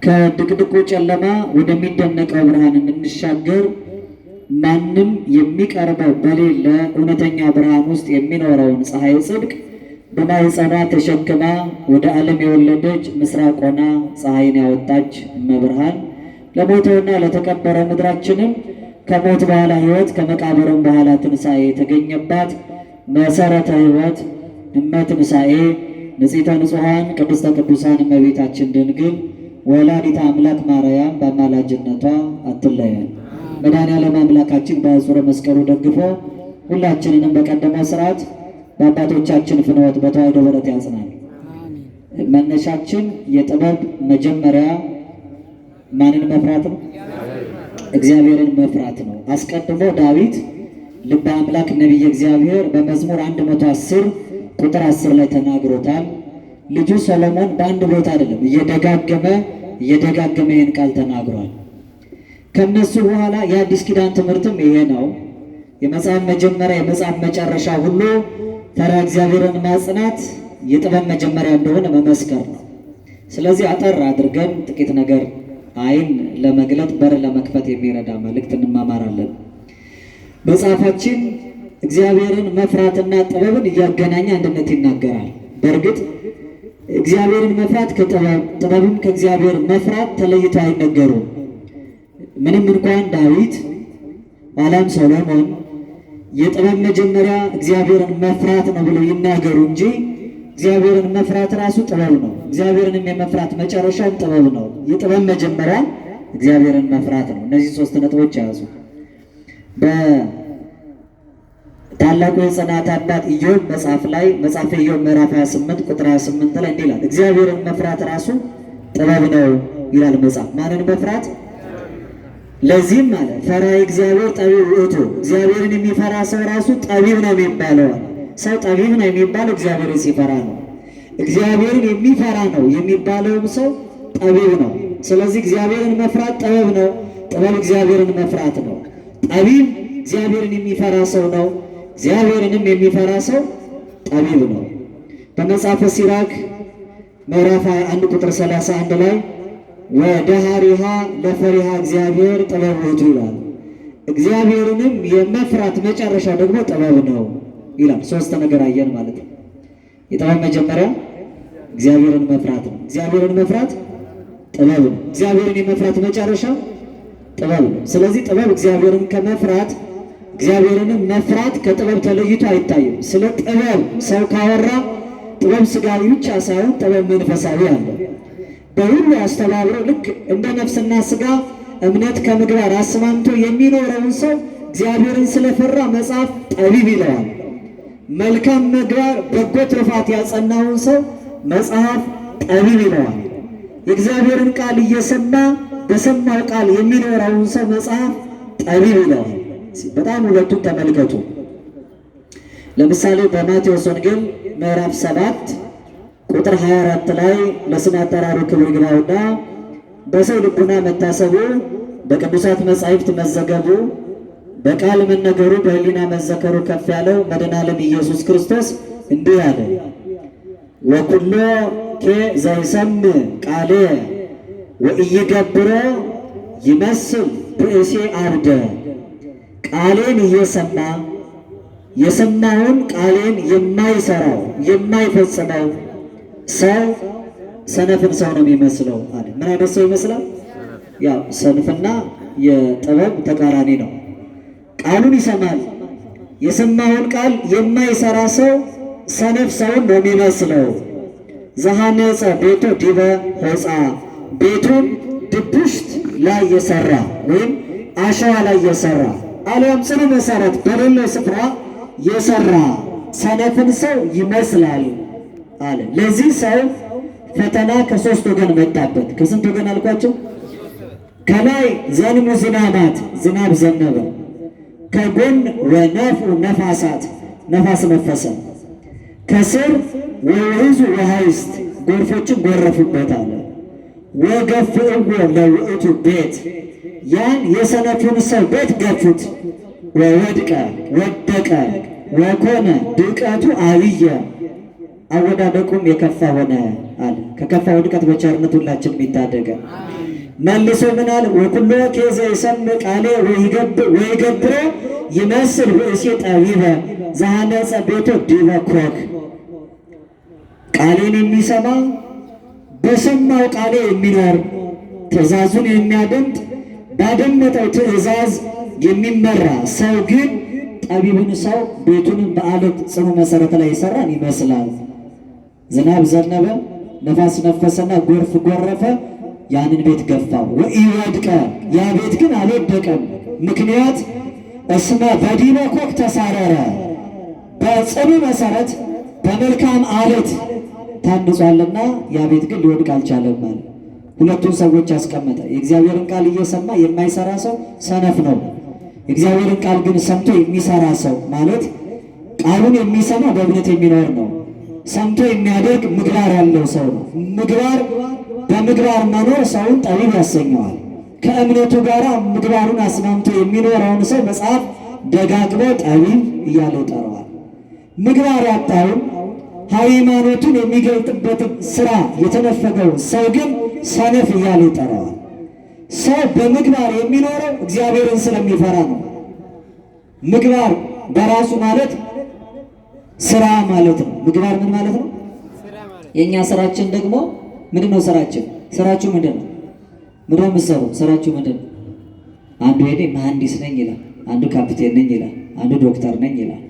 ከድቅድቁ ጨለማ ወደሚደነቀው ብርሃን እንድንሻገር ማንም የሚቀርበው በሌለ እውነተኛ ብርሃን ውስጥ የሚኖረውን ፀሐይ ጽድቅ በማኅፀኗ ተሸክማ ወደ ዓለም የወለደች ምስራቅ ሆና ፀሐይን ያወጣች እመብርሃን ለሞተውና ለተቀበረ ምድራችንም ከሞት በኋላ ሕይወት ከመቃብርም በኋላ ትንሣኤ የተገኘባት መሰረተ ሕይወት እመ ትንሣኤ ንጽሕተ ንጹሐን ቅድስተ ቅዱሳን እመቤታችን ድንግል ወላዲተ አምላክ ማርያም በአማላጅነቷ አትለየን። መድኃኔዓለም አምላካችን በአጽረ መስቀሉ ደግፎ ሁላችንንም በቀደመው ሥርዓት በአባቶቻችን ፍኖት በተዋሕዶ በረት ያጽናል። መነሻችን የጥበብ መጀመሪያ ማንን መፍራት ነው? እግዚአብሔርን መፍራት ነው። አስቀድሞ ዳዊት ልበ አምላክ ነቢየ እግዚአብሔር በመዝሙር 110 ቁጥር 10 ላይ ተናግሮታል። ልጁ ሰሎሞን በአንድ ቦታ አይደለም እየደጋገመ ይህን ቃል ተናግሯል። ከነሱ በኋላ የአዲስ ኪዳን ትምህርትም ይሄ ነው። የመጽሐፍ መጀመሪያ የመጽሐፍ መጨረሻ ሁሉ ፈሪሃ እግዚአብሔርን ማጽናት የጥበብ መጀመሪያ እንደሆነ መመስከር ነው። ስለዚህ አጠር አድርገን ጥቂት ነገር አይን ለመግለጥ በር ለመክፈት የሚረዳ መልእክት እንማማራለን። መጽሐፋችን እግዚአብሔርን መፍራትና ጥበብን እያገናኘ አንድነት ይናገራል። በእርግጥ እግዚአብሔርን መፍራት ከጥበብ ጥበብም ከእግዚአብሔር መፍራት ተለይተው አይነገሩም። ምንም እንኳን ዳዊት ኋላም ሰሎሞን የጥበብ መጀመሪያ እግዚአብሔርን መፍራት ነው ብለው ይናገሩ እንጂ እግዚአብሔርን መፍራት ራሱ ጥበብ ነው። እግዚአብሔርንም የመፍራት መጨረሻው ጥበብ ነው። የጥበብ መጀመሪያ እግዚአብሔርን መፍራት ነው። እነዚህ ሶስት ነጥቦች ያዙ። በታላቁ የጽናት አባት ኢዮብ መጽሐፍ ላይ መጽሐፈ ኢዮብ ምዕራፍ 28 ቁጥር 28 ላይ እንዲህ ይላል፣ እግዚአብሔርን መፍራት ራሱ ጥበብ ነው ይላል መጽሐፍ። ማንን መፍራት? ለዚህም ማለት ፈሪሃ እግዚአብሔር ጠቢብ ውእቱ፣ እግዚአብሔርን የሚፈራ ሰው ራሱ ጠቢብ ነው የሚባለው። ሰው ጠቢብ ነው የሚባለው እግዚአብሔርን ሲፈራ ነው። እግዚአብሔርን የሚፈራ ነው የሚባለውም ሰው ጠቢብ ነው። ስለዚህ እግዚአብሔርን መፍራት ጥበብ ነው። ጥበብ እግዚአብሔርን መፍራት ነው። ጠቢብ እግዚአብሔርን የሚፈራ ሰው ነው። እግዚአብሔርንም የሚፈራ ሰው ጠቢብ ነው። በመጽሐፈ ሲራክ ምዕራፍ 1 ቁጥር 31 ላይ ወደሃሪሃ ለፈሪሃ እግዚአብሔር ጥበብ ውእቱ ይላል። እግዚአብሔርንም የመፍራት መጨረሻ ደግሞ ጥበብ ነው ይላል። ሶስት ነገር አየን ማለት ነው። የጥበብ መጀመሪያ እግዚአብሔርን መፍራት ነው። እግዚአብሔርን መፍራት ጥበብ ነው። እግዚአብሔርን የመፍራት መጨረሻ ጥበብ ነው። ስለዚህ ጥበብ እግዚአብሔርን ከመፍራት እግዚአብሔርንም መፍራት ከጥበብ ተለይቶ አይታይም። ስለ ጥበብ ሰው ካወራ ጥበብ ስጋዊ ብቻ ሳይሆን ጥበብ መንፈሳዊ አለ። በሁሉ አስተባብሮ ልክ እንደ ነፍስና ስጋ እምነት ከምግባር አስማምቶ የሚኖረውን ሰው እግዚአብሔርን ስለፈራ መጽሐፍ ጠቢብ ይለዋል። መልካም ምግባር በጎ ትሩፋት ያጸናውን ሰው መጽሐፍ ጠቢብ ይለዋል። የእግዚአብሔርን ቃል እየሰማ በሰማው ቃል የሚኖረውን ሰው መጽሐፍ ጠቢብ ይለዋል። በጣም ሁለቱን ተመልከቱ። ለምሳሌ በማቴዎስ ወንጌል ምዕራፍ 7 ቁጥር 24 ላይ ለስም አጠራሩ ክብር ይግባውና በሰው ልቡና መታሰቡ በቅዱሳት መጻሕፍት መዘገቡ በቃል መነገሩ በሕሊና መዘከሩ ከፍ ያለው መድኃኔዓለም ኢየሱስ ክርስቶስ እንዲህ አለ፣ ወኩሎ ኬ ዘይሰምዕ ቃሌ ወኢይገብሮ ይመስል ብእሴ አብደ። ቃሌን እየሰማ የሰማውን ቃሌን የማይሰራው የማይፈጽመው ሰው ሰነፍን ሰው ነው የሚመስለው አለ። ምን አይነት ሰው ይመስላል? ያው ሰንፍና የጥበብ ተቃራኒ ነው። ቃሉን ይሰማል፣ የሰማውን ቃል የማይሰራ ሰው ሰነፍ ሰውን ነው የሚመስለው። ዘሐነጸ ቤቶ ዲበ ሆፃ፣ ቤቱን ድቡሽት ላይ የሰራ ወይም አሸዋ ላይ የሰራ አሊያም ጽኑ መሰረት በሌለው ስፍራ የሰራ ሰነፍን ሰው ይመስላል አለ። ለዚህ ሰው ፈተና ከሶስት ወገን መጣበት። ከስንት ወገን አልኳቸው? ከላይ ዘንሙ ዝናባት፣ ዝናብ ዘነበ። ከጎን ወነፍዑ ነፋሳት፣ ነፋስ ነፈሰ። ከስር ወወሕዙ ወሐይስት፣ ጎርፎችን ጎረፉበት አለ። ወገፍዕዎ ለውእቱ ቤት፣ ያን የሰነፉን ሰው ቤት ገፉት። ወወድቀ ወደቀ፣ ወኮነ ድቀቱ አብየ፣ አወዳደቁም የከፋ ሆነ አለ። ከከፋ ውድቀት በቸርነት ሁላችን የሚታደገን። መልሶ ምን አለ? ወኩሎ ኬዘ ይሰምዕ ቃሌ ወይገብሮ ይመስል ብእሲ ጠቢበ ዘሐነጸ ቤቶ ዲበ ኮክ። ቃሌን የሚሰማ በሰማው ቃሌ የሚኖር ትእዛዙን የሚያደምጥ ባደመጠው ትእዛዝ የሚመራ ሰው ግን ጠቢብን ሰው ቤቱንም በአለት ጽኑ መሰረት ላይ ይሰራን ይመስላል። ዝናብ ዘነበ፣ ነፋስ ነፈሰና ጎርፍ ጎረፈ፣ ያንን ቤት ገፋው። ወኢወድቀ ያ ቤት ግን አልወደቀም። ምክንያት እስመ በዲበ ኮክ ተሳረረ፣ በጽኑ መሰረት በመልካም አለት ታንጿልና ያ ቤት ግን ሊወድቅ አልቻለም ማለት። ሁለቱን ሰዎች አስቀመጠ። የእግዚአብሔርን ቃል እየሰማ የማይሰራ ሰው ሰነፍ ነው። የእግዚአብሔርን ቃል ግን ሰምቶ የሚሰራ ሰው ማለት ቃሉን የሚሰማ በእምነት የሚኖር ነው። ሰምቶ የሚያደርግ ምግባር ያለው ሰው ነው። በምግባር መኖር ሰውን ጠቢብ ያሰኘዋል። ከእምነቱ ጋር ምግባሩን አስማምቶ የሚኖረውን ሰው መጽሐፍ ደጋግሞ ጠቢብ እያለ ይጠራዋል። ምግባር ያጣውን ሃይማኖቱን የሚገልጥበትን ስራ የተነፈገው ሰው ግን ሰነፍ እያለ ይጠራዋል። ሰው በምግባር የሚኖረው እግዚአብሔርን ስለሚፈራ ነው። ምግባር በራሱ ማለት ስራ ማለት ነው። ምግባር ምን ማለት ነው? የእኛ ስራችን ደግሞ ምንድን ነው? ስራችሁ ምንድን ነው? ምንድን ነው የምትሰሩ? ስራችሁ ምንድን ነው? አንዱ ሄደ መሐንዲስ ነኝ ይላል፣ አንዱ ካፕቴን ነኝ ይላል፣ አንዱ ዶክተር ነኝ ይላል፣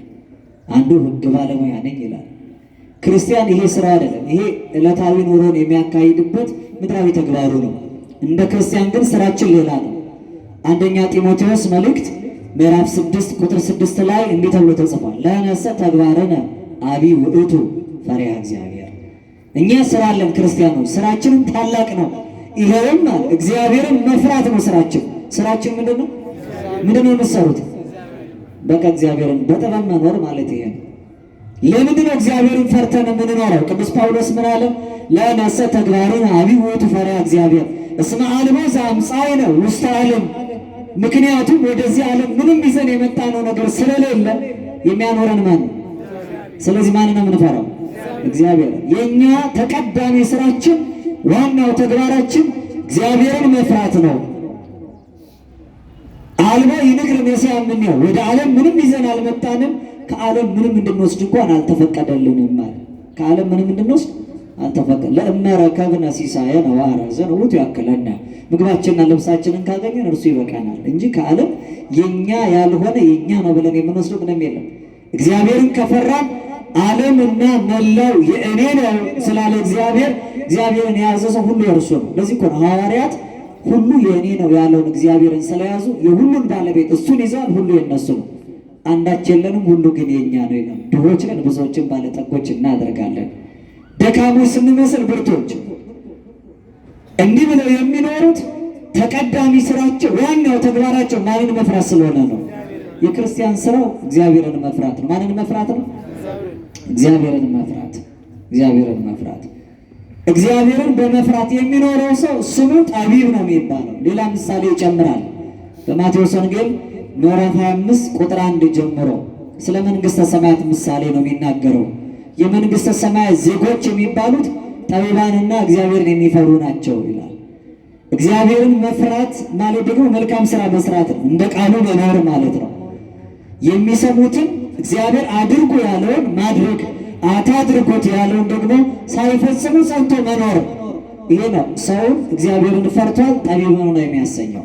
አንዱ ህግ ባለሙያ ነኝ ይላል። ክርስቲያን ይሄ ስራ አይደለም። ይሄ ዕለታዊ ኑሮን የሚያካሂድበት ምድራዊ ተግባሩ ነው። እንደ ክርስቲያን ግን ስራችን ሌላ ነው። አንደኛ ጢሞቴዎስ መልእክት ምዕራፍ 6 ቁጥር 6 ላይ እንዲህ ተብሎ ተጽፏል። ለነሰ ተግባረነ አቢይ ውእቱ ፈሪሃ እግዚአብሔር። እኛ ስራ አለን ክርስቲያኖች፣ ስራችንም ታላቅ ነው። ይሄውም እግዚአብሔርን መፍራት ነው ስራችን። ስራችን ምንድን ነው? ምንድን ነው የምትሰሩት? በቃ እግዚአብሔርን በጥበብ መኖር ማለት ይሄ ነው። ለምንድን ነው እግዚአብሔርን ፈርተን የምንኖረው? ቅዱስ ጳውሎስ ምን አለ? ለነሰ ተግባረነ አቢይ ውእቱ ፈሪሃ እግዚአብሔር እስመ አልቦ ዘአምጻእነ ውስተ ዓለም። ምክንያቱም ወደዚህ ዓለም ምንም ይዘን የመጣነው ነገር ስለሌለ የሚያኖረን ማን ነው? ስለዚህ ማን ነው የምንፈራው? እግዚአብሔር። የእኛ ተቀዳሚ ስራችን፣ ዋናው ተግባራችን እግዚአብሔርን መፍራት ነው። አልቦ ይንግር መሲያምን ነው። ወደ ዓለም ምንም ይዘን አልመጣንም። ከዓለም ምንም እንድንወስድ እንኳን አልተፈቀደልንም ማለት ከዓለም ምንም እንድንወስድ አልተፈቀደ። ለእመረከብነ ሲሳየነ ወአርዘነ ውእቱ ያክለነ። ምግባችንና ልብሳችንን ካገኘን እርሱ ይበቃናል እንጂ ከዓለም የኛ ያልሆነ የኛ ነው ብለን የምንወስደው ምንም የለም። እግዚአብሔርን ከፈራን ዓለምና መላው የእኔ ነው ስላለ እግዚአብሔርን የያዘ ሰው ሁሉ የእርሱ ነው። ለዚህ እኮ ነው ሐዋርያት ሁሉ የእኔ ነው ያለውን እግዚአብሔርን ስለያዙ የሁሉን ባለቤት እሱን ይዘዋል። ሁሉ የነሱ ነው፣ አንዳች የለንም፣ ሁሉ ግን የኛ ነው ይላል። ድሆች ነን፣ ብዙዎችን ባለጠጎች እናደርጋለን። ደካሞች ስንመስል ብርቶች። እንዲህ ብለው የሚኖሩት ተቀዳሚ ስራቸው፣ ዋናው ተግባራቸው ማንን መፍራት ስለሆነ ነው። የክርስቲያን ስራው እግዚአብሔርን መፍራት ነው። ማንን መፍራት ነው? እግዚአብሔርን መፍራት። እግዚአብሔርን መፍራት። እግዚአብሔርን በመፍራት የሚኖረው ሰው ስሙ ጠቢብ ነው የሚባለው። ሌላ ምሳሌ ይጨምራል። በማቴዎስ ወንጌል ምዕራፍ 25 ቁጥር 1 ጀምሮ ስለ መንግሥተ ሰማያት ምሳሌ ነው የሚናገረው። የመንግሥተ ሰማያት ዜጎች የሚባሉት ጠቢባንና እግዚአብሔርን የሚፈሩ ናቸው ይላል። እግዚአብሔርን መፍራት ማለት ደግሞ መልካም ስራ መስራት ነው። እንደ ቃሉ መኖር ማለት ነው። የሚሰሙትን እግዚአብሔር አድርጉ ያለውን ማድረግ፣ አታድርጉት ያለውን ደግሞ ሳይፈጽሙ ጸንቶ መኖር። ይሄ ነው ሰውን እግዚአብሔርን ፈርቷል ጠቢብ ነው የሚያሰኘው።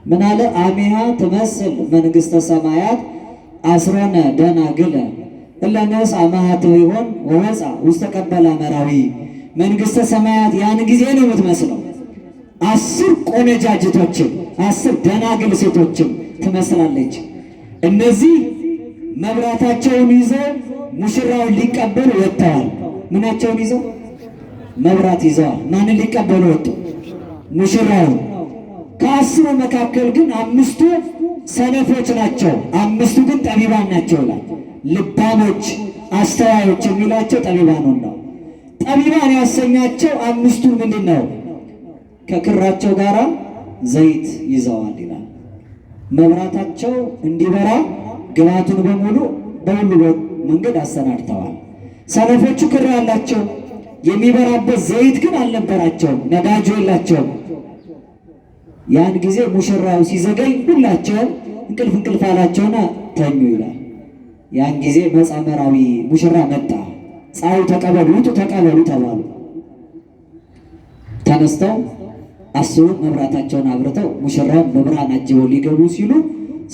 ምን አለ? አሜሃ ትመስል መንግሥተ ሰማያት አስሮነ ደናግለ እለነስ አማሃት ይሆን ወወፃ ውስተ ቀበላ መራዊ። መንግሥተ ሰማያት ያን ጊዜ ነው የምትመስለው 10 ቆነጃጅቶችን 10 ደናግል ሴቶችን ትመስላለች። እነዚህ መብራታቸውን ይዘው ሙሽራውን ሊቀበሉ ወጥተዋል። ምናቸውን ይዘው? መብራት ይዘዋል። ማንን ሊቀበሉ ወጡ? ሙሽራውን። ከ10 መካከል ግን 5ቱ ሰነፎች ናቸው፣ 5ቱ ግን ጠቢባን ናቸው ይላል። ልባሞች አስተዋዮች የሚላቸው ጠቢባኑን ነው። ጠቢባን ያሰኛቸው 5ቱን ምንድን ነው? ከክራቸው ጋር ዘይት ይዘዋል ይላል። መብራታቸው እንዲበራ ግባቱን በሙሉ በሁሉ መንገድ አሰናድተዋል። ሰነፎቹ ክር ያላቸው የሚበራበት ዘይት ግን አልነበራቸውም፣ ነዳጁ የላቸውም። ያን ጊዜ ሙሽራው ሲዘገይ ሁላቸውም እንቅልፍ አላቸውና ተኙ ይላል። ያን ጊዜ መጻመራዊ ሙሽራ መጣ። ፀሐዩ ተቀበሉ፣ ውጡ ተቀበሉ ተባሉ። ተነስተው አስሩ መብራታቸውን አብርተው ሙሽራውን በብርሃን አጅበው ሊገቡ ሲሉ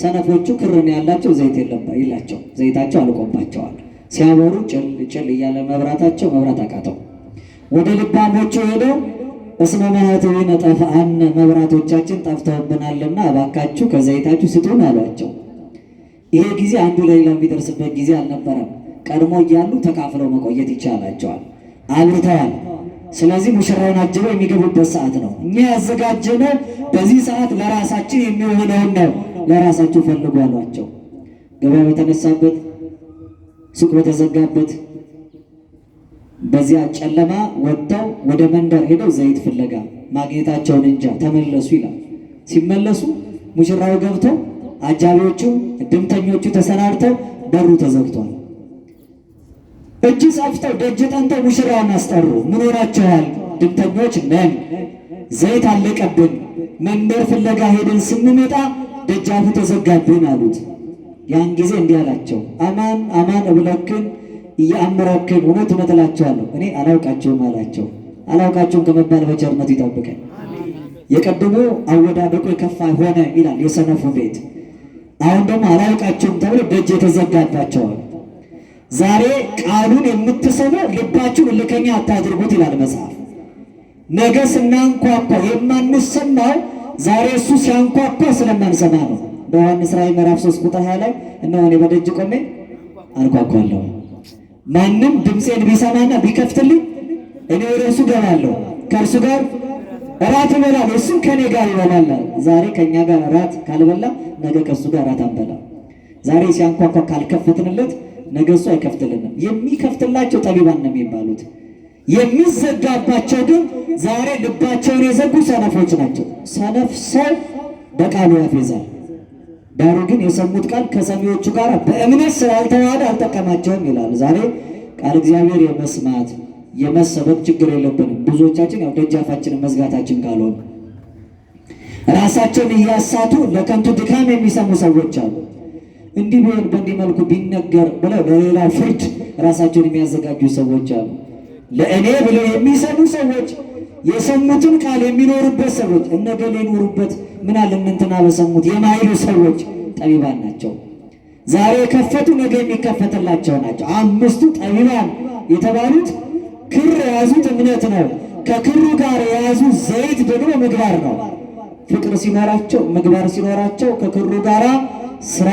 ሰነፎቹ ክርን ያላቸው ዘይት የላቸው፣ ዘይታቸው አልቆባቸዋል። ሲያበሩ ጭል እያለ መብራት አቃተው። ወደ ልባሞቹ ሄደው እስመ ማኅተቤነ ጠፍአነ፣ መብራቶቻችን ጠፍተውብናልና እባካችሁ ከዘይታችሁ ስጡን አሏቸው። ይሄ ጊዜ አንዱ ለሌላው የሚደርስበት ጊዜ አልነበረም። ቀድሞ እያሉ ተካፍለው መቆየት ይቻላቸዋል። አብርተዋል። ስለዚህ ሙሽራውን አጅበው የሚገቡበት ሰዓት ነው። እኛ ያዘጋጀነው በዚህ ሰዓት ለራሳችን የሚሆነውን ነው፣ ለራሳችሁ ፈልጉ አሏቸው። ገበያ በተነሳበት፣ ሱቅ በተዘጋበት በዚያ ጨለማ ወጥተው ወደ መንደር ሄደው ዘይት ፍለጋ ማግኘታቸውን እንጃ ተመለሱ ይላል። ሲመለሱ ሙሽራው ገብቶ አጃቢዎቹ ድምተኞቹ ተሰናድተው በሩ ተዘግቷል። እጅ ጸፍተው ደጅ ጠንተው ሙሽራውን አስጠሩ። ምን ሆናችኋል? ድምተኞች ነን፣ ዘይት አለቀብን፣ መንደር ፍለጋ ሄደን ስንመጣ ደጃፉ ተዘጋብን አሉት። ያን ጊዜ እንዲህ አላቸው፣ አማን አማን እብለክን እያአምረክን እውነት እውነት እላቸዋለሁ እኔ አላውቃቸውም አላቸው። አላውቃቸውም ከመባል በቸርነቱ ይጠብቀን። የቀድሞ አወዳደቁ የከፋ ሆነ ይላል የሰነፉ ቤት። አሁን ደግሞ አላውቃቸውም ተብሎ ደጅ የተዘጋባቸዋል። ዛሬ ቃሉን የምትሰሙ ልባችሁን እልከኛ አታድርጉት ይላል መጽሐፍ። ነገ ስናንኳኳ የማንሰማው ዛሬ እሱ ሲያንኳኳ ስለማንሰማ ነው። በዮሐንስ ራእይ ምዕራፍ 3 ቁጥር 20 ላይ እነሆ እኔ በደጅ ቆሜ አንኳኳለሁ፣ ማንም ድምፄን ቢሰማና ቢከፍትልኝ እኔ ወደ እርሱ እገባለሁ፣ ከእርሱ ጋር እራት እበላለሁ፣ እሱም ከእኔ ጋር ይበላል። ዛሬ ከእኛ ጋር እራት ካልበላ ነገ ከእሱ ጋር እራት አንበላ። ዛሬ ሲያንኳኳ ካልከፈትንለት ነገ እሱ አይከፍትልንም። የሚከፍትላቸው ጠቢባን ነው የሚባሉት። የሚዘጋባቸው ግን ዛሬ ልባቸውን የዘጉ ሰነፎች ናቸው። ሰነፍ ሰው በቃሉ ያፌዛል። ዳሩ ግን የሰሙት ቃል ከሰሚዎቹ ጋር በእምነት ስላልተዋሃደ አልጠቀማቸውም ይላል። ዛሬ ቃል እግዚአብሔር የመስማት የመሰበክ ችግር የለብንም። ብዙዎቻችን ያው ደጃፋችንን መዝጋታችን ካልሆነ ራሳቸውን እያሳቱ ለከንቱ ድካም የሚሰሙ ሰዎች አሉ። እንዲህ ቢሆን በእንዲህ መልኩ ቢነገር ብለው ለሌላ ፍርድ ራሳቸውን የሚያዘጋጁ ሰዎች አሉ። ለእኔ ብለው የሚሰሙ ሰዎች፣ የሰሙትን ቃል የሚኖሩበት ሰዎች፣ እነገሌ ኖሩበት ምን አለ እንትና በሰሙት የማይሉ ሰዎች ጠቢባን ናቸው። ዛሬ የከፈቱ ነገ የሚከፈትላቸው ናቸው። አምስቱ ጠቢባን የተባሉት ክር የያዙት እምነት ነው። ከክሩ ጋር የያዙ ዘይት ደግሞ ምግባር ነው። ፍቅር ሲኖራቸው ምግባር ሲኖራቸው ከክሩ ጋራ ስራ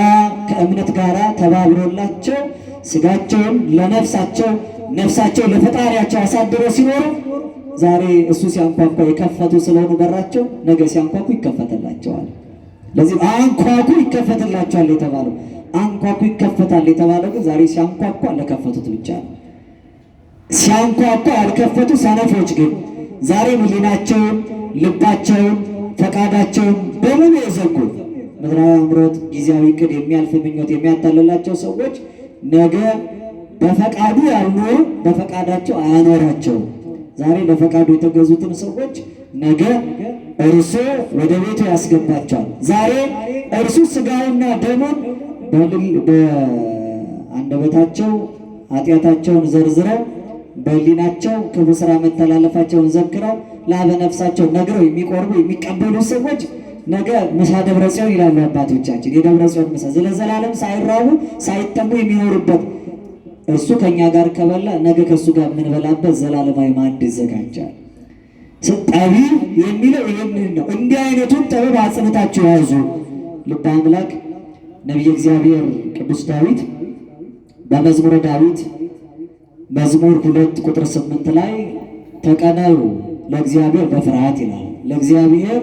ከእምነት ጋራ ተባብሮላቸው ስጋቸውን ለነፍሳቸው ነፍሳቸው ለፈጣሪያቸው አሳድረው ሲኖሩ ዛሬ እሱ ሲያንኳኳ የከፈቱ ስለሆኑ በራቸው ነገ ሲያንኳኩ ይከፈትላቸዋል። ለዚህ አንኳኩ ይከፈትላቸዋል የተባለው አንኳኩ ይከፈታል የተባለው ግን ዛሬ ሲያንኳኳ ለከፈቱት ብቻ ነው። ሲያንኳኳ ያልከፈቱ ሰነፎች ግን ዛሬ ሕሊናቸውን ልባቸውን ፈቃዳቸውን በሙሉ የዘጉ ምድራዊ አምሮት ጊዜያዊ ዕቅድ የሚያልፍ ምኞት የሚያታልላቸው ሰዎች ነገ በፈቃዱ ያልኖሩ በፈቃዳቸው አያኖራቸውም። ዛሬ ለፈቃዱ የተገዙትን ሰዎች ነገ እርሱ ወደ ቤቱ ያስገባቸዋል። ዛሬ እርሱ ስጋውና ደሙን በአንደበታቸው ኃጢአታቸውን ዘርዝረው በሕሊናቸው ክፉ ስራ መተላለፋቸውን ዘክረው ላበ ነፍሳቸው ነግረው የሚቆርቡ የሚቀበሉ ሰዎች ነገ ምሳ ደብረ ጽዮን ይላሉ አባቶቻችን። የደብረ ጽዮን ምሳ ለዘላለም ሳይራቡ ሳይጠሙ የሚኖሩበት እርሱ ከኛ ጋር ከበላ ነገ ከእሱ ጋር የምንበላበት ዘላለማዊ ማዕድ ይዘጋጃል። ጠቢብ የሚለው ይህንን ነው። እንዲህ አይነቱን ጥበብ አጽንታችሁ ያዙ። ልበ አምላክ ነቢየ እግዚአብሔር ቅዱስ ዳዊት በመዝሙረ ዳዊት መዝሙር 2 ቁጥር 8 ላይ ተቀነዩ ለእግዚአብሔር በፍርሃት ይላል። ለእግዚአብሔር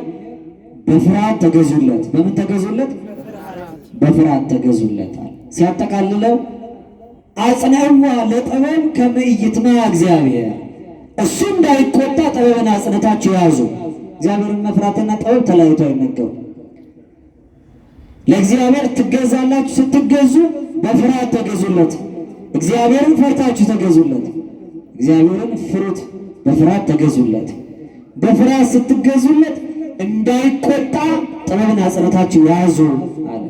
በፍርሃት ተገዙለት። በምን ተገዙለት? በፍርሃት ተገዙለታል። ሲያጠቃልለው አጽናዋ ለጥበብ ከመ ኢይትመዓ እግዚአብሔር፣ እሱ እንዳይቆጣ ጥበብን አጽንታችሁ ያዙ። እግዚአብሔርን መፍራትና ጥበብ ተለያይቶ አይነገሩ። ለእግዚአብሔር ትገዛላችሁ። ስትገዙ በፍርሃት ተገዙለት። እግዚአብሔርን ፈርታችሁ ተገዙለት። እግዚአብሔርን ፍሩት፣ በፍርሃት ተገዙለት። በፍርሃት ስትገዙለት እንዳይቆጣ ጥበብን አጽንታችሁ ያዙ አለ።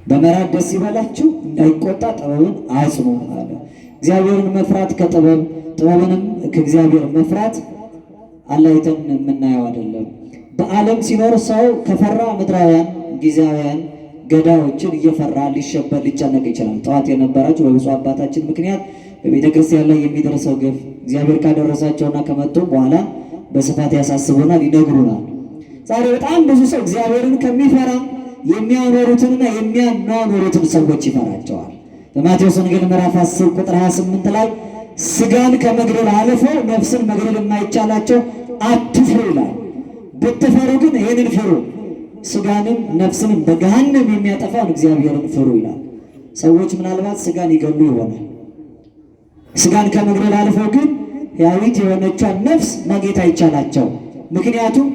በመራድ ደስ ይበላችሁ፣ እንዳይቆጣ ጥበብን አጽኑ አለ። እግዚአብሔርን መፍራት ከጥበብ ጥበብንም ከእግዚአብሔር መፍራት አለይተን የምናየው አይደለም። በዓለም ሲኖር ሰው ከፈራ ምድራውያን ጊዜያውያን ገዳዮችን እየፈራ ሊሸበር ሊጨነቅ ይችላል። ጠዋት የነበራችሁ በብፁዕ አባታችን ምክንያት በቤተ ክርስቲያን ላይ የሚደርሰው ግፍ እግዚአብሔር ካደረሳቸውና ከመጡ በኋላ በስፋት ያሳስቡናል፣ ይነግሩናል። ዛሬ በጣም ብዙ ሰው እግዚአብሔርን ከሚፈራ የሚያኖሩትንና የሚያኗኑሩትን ሰዎች ይፈራቸዋል። በማቴዎስ ወንጌል ምዕራፍ 10 ቁጥር 28 ላይ ስጋን ከመግደል አልፎ ነፍስን መግደል የማይቻላቸው አትፍሩ ይላል። ብትፈሩ ግን ይህንን ፍሩ፣ ስጋንም ነፍስንም በገሃነም የሚያጠፋውን እግዚአብሔርን ፍሩ ይላል። ሰዎች ምናልባት ስጋን ይገሉ ይሆናል። ስጋን ከመግደል አልፎ ግን ሕያዊት የሆነቿን ነፍስ ማግኘት አይቻላቸው። ምክንያቱም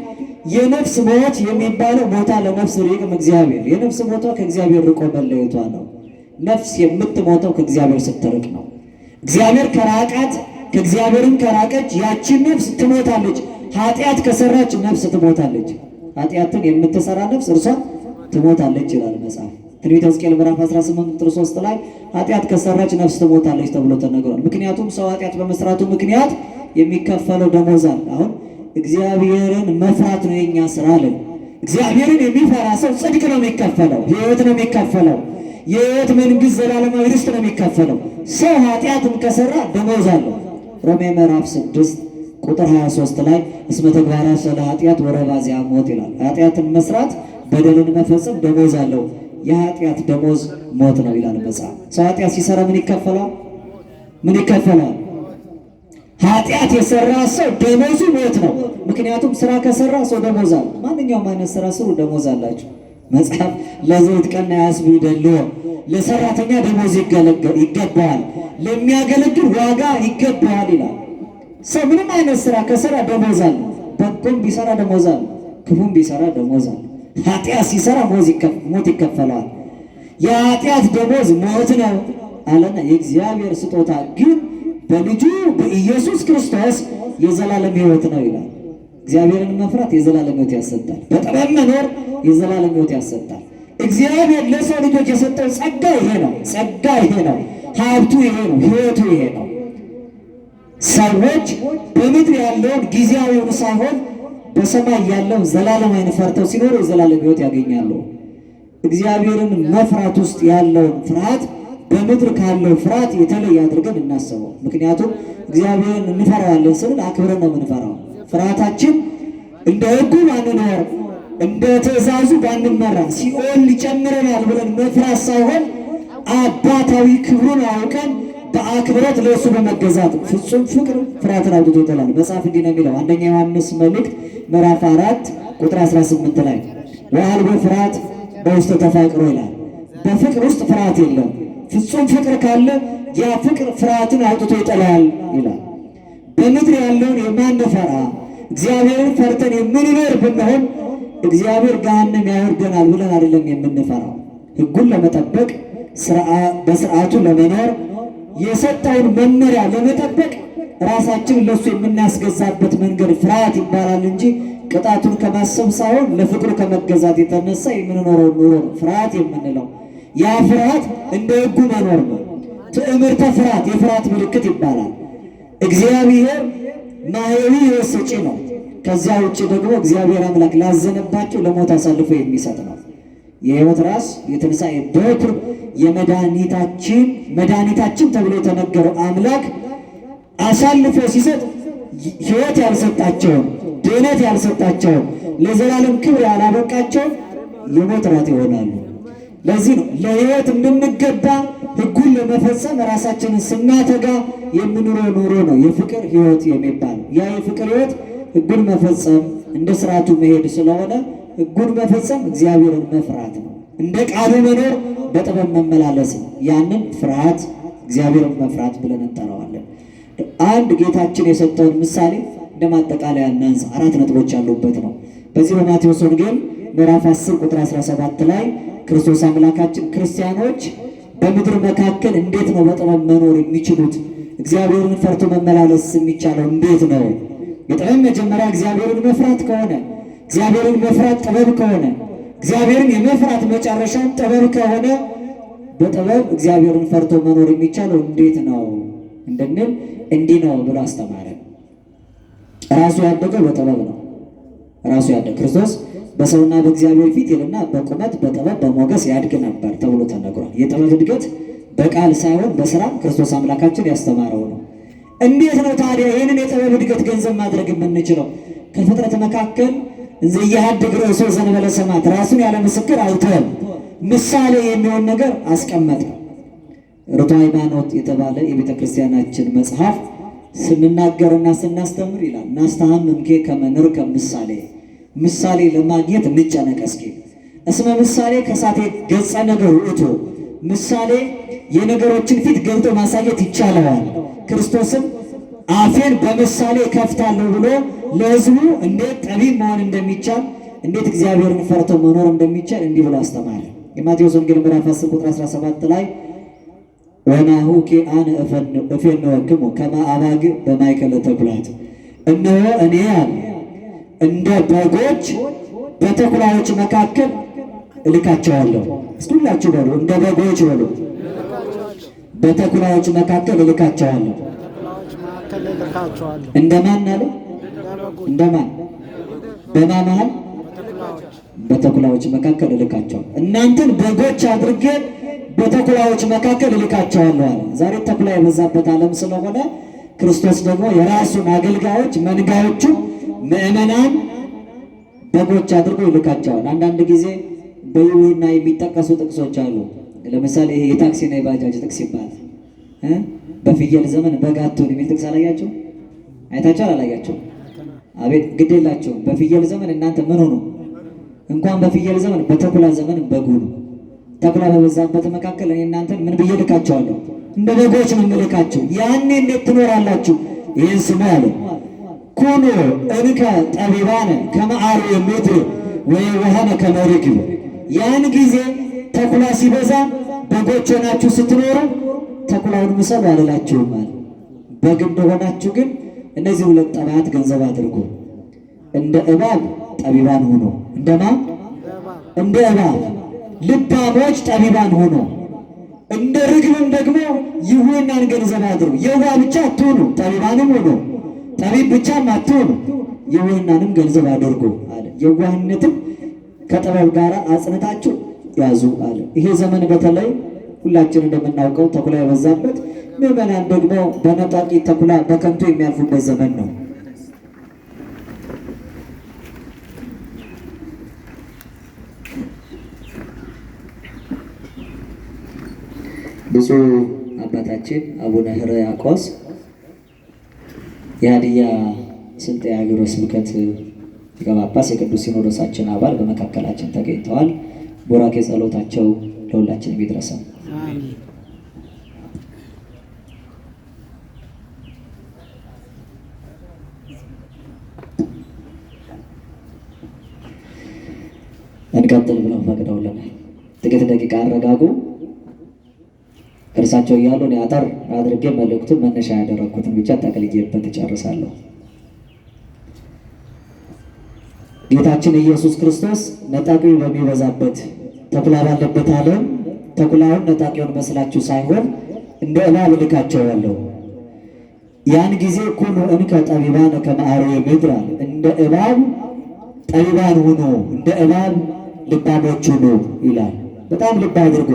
የነፍስ ሞት የሚባለው ሞታ ለነፍስ ርቅም እግዚአብሔር፣ የነፍስ ሞቷ ከእግዚአብሔር ርቆ መለየቷ ነው። ነፍስ የምትሞተው ከእግዚአብሔር ስትርቅ ነው። እግዚአብሔር ከራቃት ከእግዚአብሔርም ከራቀች ያቺን ነፍስ ትሞታለች። ኃጢአት ከሰራች ነፍስ ትሞታለች። ኃጢአትን የምትሰራ ነፍስ እርሷ ትሞታለች ይላል መጽሐፍ። ትንቢተ ሕዝቅኤል ምዕራፍ 18 ቁጥር 3 ላይ ኃጢአት ከሰራች ነፍስ ትሞታለች ተብሎ ተነግሯል። ምክንያቱም ሰው ኃጢአት በመስራቱ ምክንያት የሚከፈለው ደሞዝ አለ። አሁን እግዚአብሔርን መፍራት ነው የኛ ስራ አለን። እግዚአብሔርን የሚፈራ ሰው ጽድቅ ነው የሚከፈለው፣ ሕይወት ነው የሚከፈለው፣ የሕይወት መንግሥት ዘላለማዊ ርስት ነው የሚከፈለው። ሰው ኃጢአትን ከሰራ ደሞዝ አለው። ሮሜ ምዕራፍ 6 ቁጥር 23 ላይ እስመ ተግባራ ስለ ኃጢአት ወረባዚያ ሞት ይላል። ኃጢአትን መስራት በደልን መፈጸም ደሞዝ አለው። የኃጢአት ደሞዝ ሞት ነው ይላል መጽሐፍ። ሰው ኃጢአት ሲሰራ ምን ይከፈላል? ምን ይከፈላል? ኃጢአት የሰራ ሰው ደሞዙ ሞት ነው። ምክንያቱም ስራ ከሰራ ሰው ደሞዝ አለ። ማንኛውም አይነት ስራ ስሩ፣ ደሞዝ አላችሁ። መጽሐፍ ለዘይት ቀና ያስቡ ይደልዎ፣ ለሰራተኛ ደሞዝ ይገባዋል፣ ለሚያገለግል ዋጋ ይገባዋል ይላል። ሰው ምንም አይነት ስራ ከሰራ ደሞዝ አለ። በጎም ቢሰራ ደሞዝ አለ፣ ክፉም ቢሰራ ደሞዝ አለ። ኃጢአት ሲሰራ ሞት ይከፈለዋል። የኃጢአት ደሞዝ ሞት ነው አለና የእግዚአብሔር ስጦታ ግን በልጁ በኢየሱስ ክርስቶስ የዘላለም ሕይወት ነው ይላል። እግዚአብሔርን መፍራት የዘላለም ሕይወት ያሰጣል። በጥበብ መኖር የዘላለም ሕይወት ያሰጣል። እግዚአብሔር ለሰው ልጆች የሰጠው ጸጋ ይሄ ነው። ጸጋ ይሄ ነው። ሀብቱ ይሄ ነው። ሕይወቱ ይሄ ነው። ሰዎች በምድር ያለውን ጊዜያዊውን ሳይሆን በሰማይ ያለውን ዘላለማዊን ፈርተው ሲኖሩ የዘላለም ሕይወት ያገኛሉ። እግዚአብሔርን መፍራት ውስጥ ያለውን ፍርሃት በምድር ካለው ፍርሃት የተለየ አድርገን እናስበው። ምክንያቱም እግዚአብሔርን እንፈራዋለን ስንል አክብረን ነው የምንፈራው። ፍርሃታችን እንደ ሕጉ ባንኖር እንደ ትእዛዙ ባንመራ ሲኦል ሊጨምረናል ብለን መፍራት ሳይሆን አባታዊ ክብሩን አውቀን በአክብረት ለእሱ በመገዛት ፍጹም ፍቅር ፍርሃትን አውጥቶ ይጥላል። መጽሐፍ እንዲህ ነው የሚለው አንደኛ ዮሐንስ መልእክት ምዕራፍ 4 ቁጥር 18 ላይ ወአልቦ ፍርሃት በውስተ ተፋቅሮ ይላል። በፍቅር ውስጥ ፍርሃት የለም። ፍጹም ፍቅር ካለ ያ ፍቅር ፍርሃትን አውጥቶ ይጥላል ይላል። በምድር ያለውን የማንፈራ እግዚአብሔርን ፈርተን የምንኖር ብንሆን እግዚአብሔር ገሃነም ያወርደናል ብለን አይደለም የምንፈራው። ሕጉን ለመጠበቅ በስርዓቱ ለመኖር የሰጠውን መመሪያ ለመጠበቅ ራሳችንን ለእሱ የምናስገዛበት መንገድ ፍርሃት ይባላል እንጂ ቅጣቱን ከማሰብ ሳይሆን ለፍቅሩ ከመገዛት የተነሳ የምንኖረው ኑሮ ነው ፍርሃት የምንለው። ያ ፍርሃት እንደ ሕጉ መኖር ነው። ትዕምርተ ፍርሃት የፍርሃት ምልክት ይባላል። እግዚአብሔር ማኅየዊ ሕይወት ሰጪ ነው። ከዚያ ውጭ ደግሞ እግዚአብሔር አምላክ ላዘነባቸው ለሞት አሳልፎ የሚሰጥ ነው። የሕይወት ራስ የትንሣኤ በኩር መድኃኒታችን ተብሎ የተነገረው አምላክ አሳልፎ ሲሰጥ ሕይወት ያልሰጣቸውን ድኅነት ያልሰጣቸውን ለዘላለም ክብር ያላበቃቸውን የሞት ራት ይሆናሉ። ለዚህ ነው ለሕይወት እንድንገባ ሕጉን ለመፈጸም ራሳችንን ስናተጋ የምንኖረው ኑሮ ነው የፍቅር ሕይወት የሚባል። ያ የፍቅር ሕይወት ሕጉን መፈጸም እንደ ስርዓቱ መሄድ ስለሆነ ሕጉን መፈጸም እግዚአብሔርን መፍራት ነው። እንደ ቃሉ መኖር በጥበብ መመላለስ ነው። ያንን ፍርሃት እግዚአብሔርን መፍራት ብለን እንጠራዋለን። አንድ ጌታችን የሰጠውን ምሳሌ እንደ ማጠቃለያ እናንሳ። 4 ነጥቦች ያሉበት ነው። በዚህ በማቴዎስ ወንጌል ምዕራፍ 10 ቁጥር 17 ላይ ክርስቶስ አምላካችን ክርስቲያኖች በምድር መካከል እንዴት ነው በጥበብ መኖር የሚችሉት? እግዚአብሔርን ፈርቶ መመላለስ የሚቻለው እንዴት ነው? የጥበብ መጀመሪያ እግዚአብሔርን መፍራት ከሆነ፣ እግዚአብሔርን መፍራት ጥበብ ከሆነ፣ እግዚአብሔርን የመፍራት መጨረሻው ጥበብ ከሆነ በጥበብ እግዚአብሔርን ፈርቶ መኖር የሚቻለው እንዴት ነው እንድንል እንዲህ ነው ብሎ አስተማረ። ራሱ ያደገው በጥበብ ነው። ራሱ ያደገ ክርስቶስ በሰውና በእግዚአብሔር ፊት ይልና በቁመት በጥበብ በሞገስ ያድግ ነበር ተብሎ ተነግሯል። የጥበብ እድገት በቃል ሳይሆን በስራ ክርስቶስ አምላካችን ያስተማረው ነው። እንዴት ነው ታዲያ ይህንን የጥበብ እድገት ገንዘብ ማድረግ የምንችለው? ከፍጥረት መካከል ዘያድግ ርእሶ ዘእንበለ ሰማዕት፣ ራሱን ያለ ምስክር አይተውም። ምሳሌ የሚሆን ነገር አስቀመጠ። ርቱዐ ሃይማኖት የተባለ የቤተ ክርስቲያናችን መጽሐፍ ስንናገርና ስናስተምር ይላል ናስተሐምምኬ ከመ ንርከብ ምሳሌ፣ ምሳሌ ለማግኘት እንጨነቅ እስኪ። እስመ ምሳሌ ከሳቴ ገጸ ነገር ውእቱ፣ ምሳሌ የነገሮችን ፊት ገልጦ ማሳየት ይቻለዋል። ክርስቶስም አፌን በምሳሌ ከፍታለሁ ብሎ ለሕዝቡ እንዴት ጠቢብ መሆን እንደሚቻል፣ እንዴት እግዚአብሔርን ፈርቶ መኖር እንደሚቻል እንዲህ ብሎ አስተማረ። የማቴዎስ ወንጌል ምዕራፍ 10 ቁጥር 17 ላይ ወናሁ አነ እፌንወክሙ ከመ አባግዕ በማእከለ ተኵላት፣ እነሆ እኔ አለ እንደ በጎች በተኩላዎች መካከል እልካቸዋለሁ። እስኪ ሁላችሁ በሉ እንደ በጎች በሉ። በተኩላዎች መካከል እልካቸዋለሁ። እንደማን አለ? እንደማን? በማን መሃል? በተኩላዎች መካከል እልካቸዋለሁ። እናንተን በጎች አድርጌ በተኩላዎች መካከል እልካቸዋለሁ አለ። ዛሬ ተኩላ የበዛበት ዓለም ስለሆነ ክርስቶስ ደግሞ የራሱን አገልጋዮች መንጋዎቹ ምእመናን በጎች አድርጎ ይልካቸዋል። አንዳንድ ጊዜ በይሁና የሚጠቀሱ ጥቅሶች አሉ። ለምሳሌ ይሄ የታክሲና የባጃጅ ጥቅስ ይባላል። በፍየል ዘመን በግ አትሁን የሚል ጥቅስ አላያቸው? አይታቸው አላያቸው? አቤት ግድ የላቸውም። በፍየል ዘመን እናንተ ምን ሆኑ? እንኳን በፍየል ዘመን በተኩላ ዘመን በግ ሁኑ። ተኩላ በበዛበት መካከል እኔ እናንተን ምን ብዬ ልካቸዋለሁ? እንደ በጎች ነው የምልካቸው። ያኔ እንዴት ትኖራላችሁ? ይህን ስሙ አለ ኩኑ እንከ ጠቢባነ ከመ አርዌ ምድር ወየዋሃነ ከመ ርግብ። ያን ጊዜ ተኩላ ሲበዛ በጎች ሆናችሁ ስትኖሩ ተኩላውን ምሰሉ አልላችሁም አለ። በግ እንደሆናችሁ ግን እነዚህ ሁለት ጠባያት ገንዘብ አድርጉ። እንደ እባብ ጠቢባን ሆኖ፣ እንደማን? እንደ እባብ ልባሞች ጠቢባን ሆኖ፣ እንደ ርግብም ደግሞ ይሁናን ገንዘብ አድርጉ። የዋህ ብቻ አትሁኑ፣ ጠቢባንም ሆኖ ጠቢብ ብቻም አትሁኑ፣ የዋህናንም ገንዘብ አድርጉ አለ። የዋህነትም ከጥበብ ጋር አጽንታችሁ ያዙ አለ። ይሄ ዘመን በተለይ ሁላችን እንደምናውቀው ተኩላ የበዛበት፣ ምዕመናን ደግሞ በነጣቂ ተኩላ በከንቱ የሚያልፉበት ዘመን ነው። ብፁዕ አባታችን አቡነ ሕርያቆስ የሀዲያ ስልጤ ሀገረ ስብከት ሊቀ ጳጳስ የቅዱስ ሲኖዶሳችን አባል በመካከላችን ተገኝተዋል። ቡራኬ ጸሎታቸው ለሁላችንም ይድረሰን። እንቀጥል ብለው ፈቅደውልናል። ጥቂት ደቂቃ አረጋጉ። እርሳቸው እያሉ እኔ አጠር አድርጌ መልእክቱን መነሻ ያደረግኩትን ብቻ ጠቅልዬበት እጨርሳለሁ። ጌታችን ኢየሱስ ክርስቶስ ነጣቂው በሚበዛበት ተኩላ ባለበት ዓለም ተኩላውን ነጣቂውን መስላችሁ ሳይሆን እንደ እባብ እልካቸዋለሁ። ያን ጊዜ ኩኑ እንከ ጠቢባነ ከመ አርዌ ምድር አለ። እንደ እባብ ጠቢባን ሁኑ፣ እንደ እባብ ልባሞች ሁኑ ይላል። በጣም ልብ አድርጎ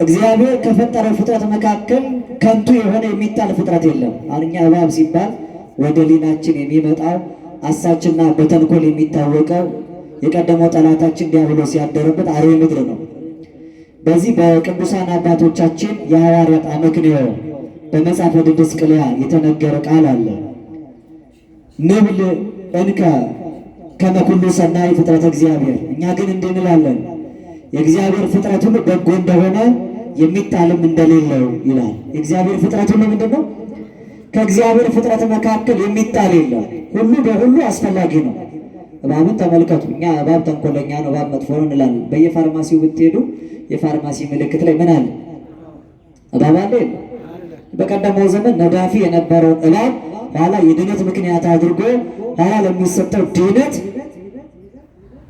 እግዚአብሔር ከፈጠረው ፍጥረት መካከል ከንቱ የሆነ የሚጣል ፍጥረት የለም። አሁን እኛ እባብ ሲባል ወደ ሊናችን የሚመጣው አሳችና በተንኮል የሚታወቀው የቀደመው ጠላታችን ዲያብሎስ ያደረበት አርዌ ምድር ነው። በዚህ በቅዱሳን አባቶቻችን የሐዋርያት አመክንዮ በመጽሐፈ ድድስቅልያ የተነገረ ቃል አለ። ንብል እንከ ከመ ኩሉ ሰናይ ፍጥረተ እግዚአብሔር፣ እኛ ግን እንዲህ እንላለን የእግዚአብሔር ፍጥረት ሁሉ በጎ እንደሆነ የሚጣልም እንደሌለው ይላል። የእግዚአብሔር ፍጥረት ሁሉ ምንድን ነው? ከእግዚአብሔር ፍጥረት መካከል የሚጣል የለም። ሁሉ በሁሉ አስፈላጊ ነው። እባብን ተመልከቱ። እኛ እባብ ተንኮለኛ ነው፣ እባብ መጥፎ ነው እንላለን። በየፋርማሲው ብትሄዱ የፋርማሲ ምልክት ላይ ምን አለ? እባብ አለ። በቀደመው ዘመን ነዳፊ የነበረውን እባብ ኋላ የድነት ምክንያት አድርጎ ኋላ ለሚሰጠው ድነት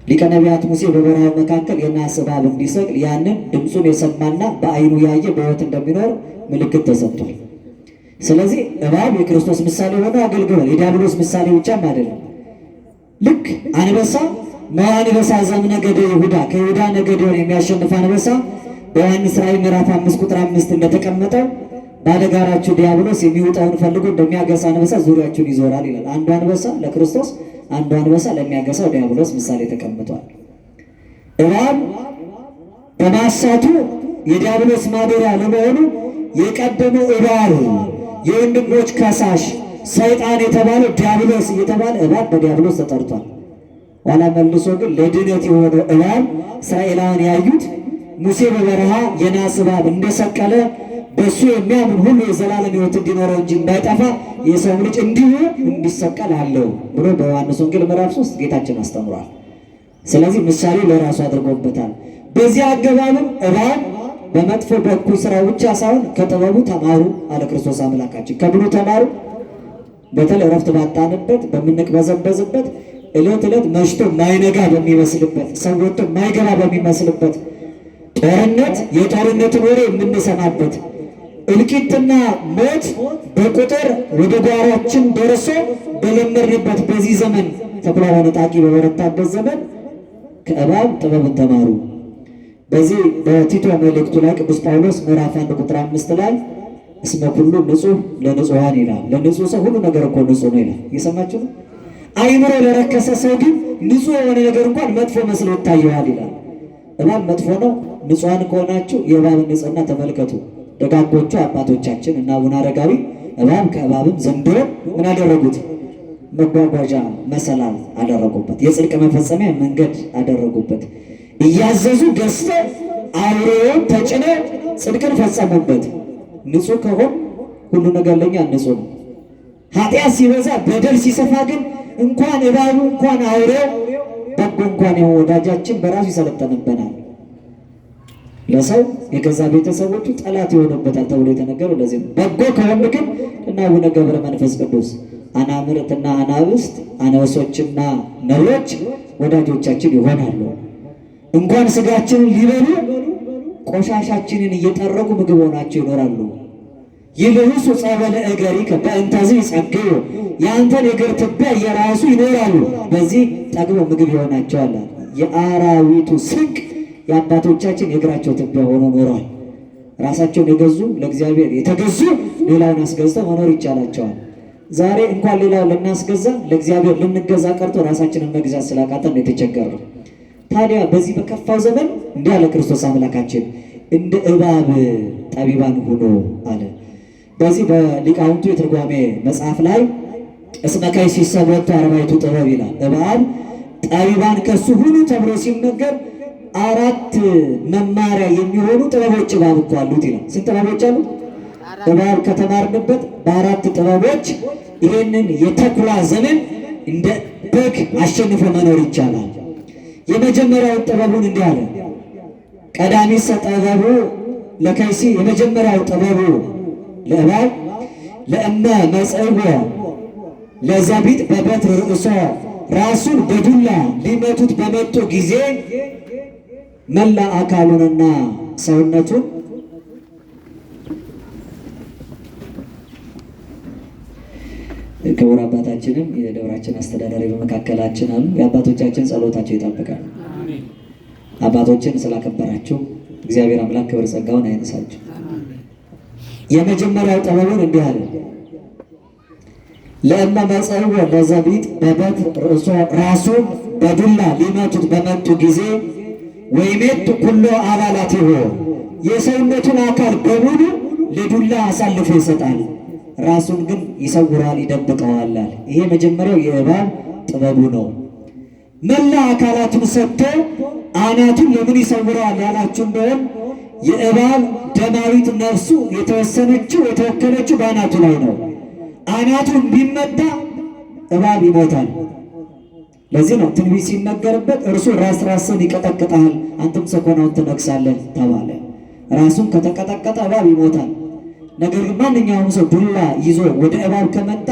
ሊቀ ነቢያት ሙሴ በበረሃው መካከል የናስ እባብ እንዲሰቅል ያንን ድምፁን የሰማና በዓይኑ ያየ በሕይወት እንደሚኖር ምልክት ተሰጥቷል። ስለዚህ እባብ የክርስቶስ ምሳሌ ሆኖ አገልግሏል። የዲያብሎስ ምሳሌ ብቻም አይደለም። ልክ አንበሳ አንበሳ ዘእምነገደ ይሁዳ ከይሁዳ ነገድ የሚያሸንፍ አንበሳ በዮሐንስ ራእይ ምዕራፍ 5 ቁጥር 5 እንደተቀመጠው ባለጋራችሁ ዲያብሎስ የሚውጣውን ፈልጎ እንደሚያገሳ አንበሳ ዙሪያችሁን ይዞራል ይላል። አንዱ አንበሳ ለክርስቶስ፣ አንዱ አንበሳ ለሚያገሳው ዲያብሎስ ምሳሌ ተቀምጧል። እባብ በማሳቱ የዲያብሎስ ማደሪያ ለመሆኑ የቀደመው እባብ የወንድሞች ከሳሽ ሰይጣን የተባለው ዲያብሎስ እየተባለ እባብ በዲያብሎስ ተጠርቷል። ኋላ መልሶ ግን ለድነት የሆነው እባብ እስራኤላውያን ያዩት ሙሴ በበረሃ የናስ እባብ እንደሰቀለ በእሱ የሚያምን ሁሉ የዘላለም ሕይወት እንዲኖረው እንጂ እንዳይጠፋ የሰው ልጅ እንዲሁ እንዲሰቀል አለው ብሎ በዮሐንስ ወንጌል ምዕራፍ 3 ጌታችን አስተምሯል። ስለዚህ ምሳሌ ለራሱ አድርጎበታል። በዚህ አገባብም እባብ በመጥፎ በኩል ስራው ብቻ ሳይሆን ከጥበቡ ተማሩ አለ ክርስቶስ አምላካችን። ከምኑ ተማሩ? በተለይ እረፍት ባጣንበት በምንቅበዘበዝበት ዕለት ዕለት መሽቶ ማይነጋ በሚመስልበት ሰው ወጥቶ ማይገባ በሚመስልበት ጦርነት የጦርነትን ወሬ የምንሰማበት እልቂትና ሞት በቁጥር ወደ ጓሯችን ደርሶ በለመድንበት በዚህ ዘመን ተኩላ ነጣቂ በበረታበት ዘመን ከእባብ ጥበብን ተማሩ። በዚህ በቲቶ መልእክቱ ላይ ቅዱስ ጳውሎስ ምዕራፍ 1 ቁጥር 5 ላይ እስመ ኩሉ ንጹሕ ለንጹሐን ይላል። ለንጹሕ ሰው ሁሉ ነገር እኮ ንጹሕ ነው ይላል። እየሰማችሁ ነው። አይምሮ ለረከሰ ሰው ግን ንጹሕ የሆነ ነገር እንኳን መጥፎ መስሎ ይታየዋል ይላል። እባብ መጥፎ ነው። ንጹሐን ከሆናችሁ የእባብን ንጽሕና ተመልከቱ። ደጋጎቹ አባቶቻችን እና አቡነ አረጋዊ እባብ ከእባብም ዘንዶ ምን አደረጉት? መጓጓዣ መሰላል አደረጉበት። የጽድቅ መፈጸሚያ መንገድ አደረጉበት። እያዘዙ ገዝተው አውሬውን ተጭነው ጽድቅን ፈጸሙበት። ንጹሕ ከሆን ሁሉ ነገር ለኛ ንጹሕ ነው። ኃጢአት ሲበዛ በደል ሲሰፋ ግን እንኳን እባቡ እንኳን አውሬው በጎ እንኳን የሆነ ወዳጃችን በራሱ ይሰለጠንበናል። ለሰው የገዛ ቤተሰቦቹ ጠላት ይሆኑበታል ተብሎ የተነገረው ለዚህ ነው። በጎ ከሆን ግን እና አቡነ ገብረ መንፈስ ቅዱስ አናምርትና አናብስት አናብሶችና ነብሮች ወዳጆቻችን ይሆናሉ። እንኳን ስጋችንን ሊበሉ ቆሻሻችንን እየጠረጉ ምግብ ሆናቸው ይኖራሉ። ይልብሱ ጸበለ እገሪከ በእንተዝ ይጸግዩ የአንተን የእግር ትቢያ እየራሱ ይኖራሉ። በዚህ ጠግበው ምግብ ይሆናቸዋል። የአራዊቱ ስንቅ የአባቶቻችን የእግራቸው ትቢያ ሆኖ ኖሯል። ራሳቸውን የገዙ ለእግዚአብሔር የተገዙ ሌላውን አስገዝተው መኖር ይቻላቸዋል። ዛሬ እንኳን ሌላውን ልናስገዛ ለእግዚአብሔር ልንገዛ ቀርቶ ራሳችንን መግዛት ስላቃተን ነው የተቸገርነው። ታዲያ በዚህ በከፋው ዘመን እንዲህ አለ ክርስቶስ አምላካችን፣ እንደ እባብ ጠቢባን ሁኑ አለ። በዚህ በሊቃውንቱ የትርጓሜ መጽሐፍ ላይ እስመ ከይሲሰ ቦቱ አርባዕቱ ጥበብ ይላል። እባብ ጠቢባን ከሱ ሁኑ ተብሎ ሲነገር 4 መማሪያ የሚሆኑ ጥበቦች እባብ እኮ አሉት ይላል። ስንት ጥበቦች አሉት? እባብ ከተማርንበት በ4 ጥበቦች ይህንን የተኩላ ዘመን እንደ በግ አሸንፎ መኖር ይቻላል። የመጀመሪያው ጥበቡን እንዲህ አለ። ቀዳሚሰ ጥበቡ ለከይሲ፣ የመጀመሪያው ጥበቡ ለእባብ ለእመ መጽእወ ለዘቢጥ በበትር ርእሶ፣ ራሱን በዱላ ሊመቱት በመጡ ጊዜ መላ አካሉንና ሰውነቱን ክቡር አባታችንም የደብራችን አስተዳዳሪ በመካከላችን አሉ። የአባቶቻችን ጸሎታቸው ይጠብቃል። አባቶችን ስላከበራችሁ እግዚአብሔር አምላክ ክብር ጸጋውን አይነሳችሁ። የመጀመሪያው ጥበቡን እንዲህ አለ። ለእመ መጽእወ ለዘቢጥ በበትር ርእሶ፣ ራሱን በዱላ ሊመቱት በመጡ ጊዜ ወይሜቱ ኩሎ አባላቲሁ፣ የሰውነቱን አካል በሙሉ ለዱላ አሳልፎ ይሰጣል፣ ራሱን ግን ይሰውራል ይደብቀዋል። ይሄ መጀመሪያው የእባብ ጥበቡ ነው። መላ አካላቱን ሰጥቶ አናቱን ለምን ይሰውረዋል ያላችሁ እንደሆን የእባብ ደማዊት ነፍሱ የተወሰነችው የተወከለችው በአናቱ ላይ ነው። አናቱን ቢመታ እባብ ይሞታል። ለዚህ ነው ትንቢት ሲነገርበት እርሱ ራስ ራስን ይቀጠቅጣል፣ አንተም ሰኮናውን ትነክሳለህ ተባለ። ራሱን ከተቀጠቀጠ እባብ ይሞታል። ነገር ግን ማንኛውም ሰው ዱላ ይዞ ወደ እባብ ከመጣ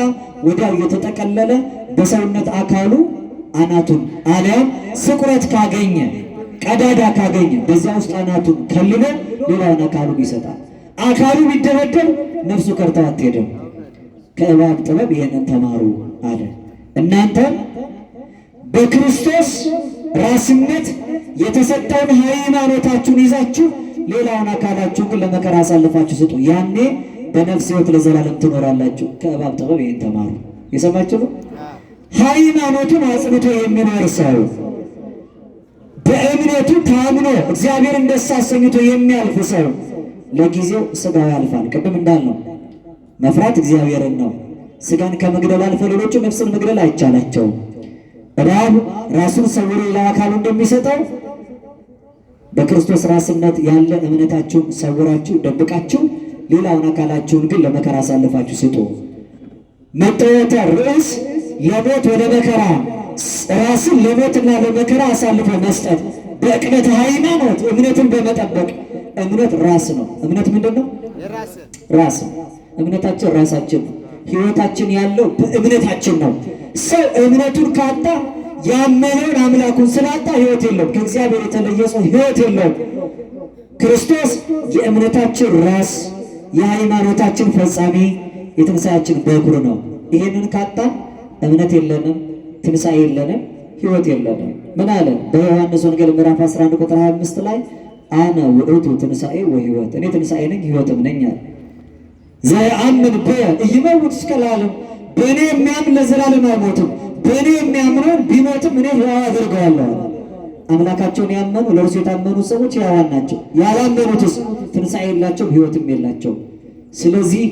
ወዲያው እየተጠቀለለ በሰውነት አካሉ አናቱን አሊያም ስቁረት ካገኘ ቀዳዳ ካገኘ በዚያ ውስጥ አናቱን ከልሎ ሌላውን አካሉን ይሰጣል። አካሉ ቢደበደብ ነፍሱ ከርታ አትሄድም። ከእባብ ጥበብ ይሄንን ተማሩ አለ። እናንተ በክርስቶስ ራስነት የተሰጠውን ሃይማኖታችሁን ይዛችሁ ሌላውን አካላችሁን ግን ለመከራ አሳልፋችሁ ስጡ። ያኔ በነፍስ ሕይወት ለዘላለም ትኖራላችሁ። ከእባብ ጥበብ ይሄን ተማሩ። የሰማችሁ ነው። ሃይማኖቱን አጽንቶ የሚኖር ሰው በእምነቱ ታምኖ እግዚአብሔርን ደስ አሰኝቶ የሚያልፍ ሰው ለጊዜው ስጋው ያልፋል። ቅድም እንዳልነው መፍራት እግዚአብሔርን ነው። ስጋን ከመግደል አልፎ ሌሎቹ ነፍስን መግደል አይቻላቸውም። እባብ ራሱን ሰውሮ ሌላ አካሉ እንደሚሰጠው በክርስቶስ ራስነት ያለ እምነታችሁን ሰውራችሁ ደብቃችሁ ሌላውን አካላችሁን ግን ለመከራ አሳልፋችሁ ስጡ። መጠወተ ርዕስ ለሞት ወደ መከራ ራስን ለሞትና ለመከራ አሳልፎ መስጠት በእቅነት ሃይማኖት እምነትን በመጠበቅ እምነት ራስ ነው። እምነት ምንድን ነው? ራስ ነው። እምነታችን ራሳችን ነው። ሕይወታችን ያለው በእምነታችን ነው። ሰው እምነቱን ካጣ ያመነውን አምላኩን ስላጣ ሕይወት የለውም። ከእግዚአብሔር የተለየ ሰው ሕይወት የለውም። ክርስቶስ የእምነታችን ራስ፣ የሃይማኖታችን ፈጻሚ፣ የትንሣኤያችን በኩር ነው። ይህንን ካጣን እምነት የለንም፣ ትንሣኤ የለንም፣ ሕይወት የለንም። ምን አለ በዮሐንስ ወንጌል ምዕራፍ 11 ቁጥር 25 ላይ አነ ውእቱ ትንሣኤ ወሕይወት፣ እኔ ትንሣኤ ነኝ ሕይወትም ነኝ አለ። ዘየአምን በየ ኢይመውት እስከ ለዓለም፣ በእኔ የሚያምን ለዘላለም አይሞትም፣ በእኔ የሚያምነውን ቢሞትም እኔ ሕያው አደርገዋለሁ። አምላካቸውን ያመኑ ለእርሱ የታመኑ ሰዎች ሕያዋን ናቸው። ያላመኑትስ ትንሣኤ የላቸውም፣ ሕይወትም የላቸው። ስለዚህ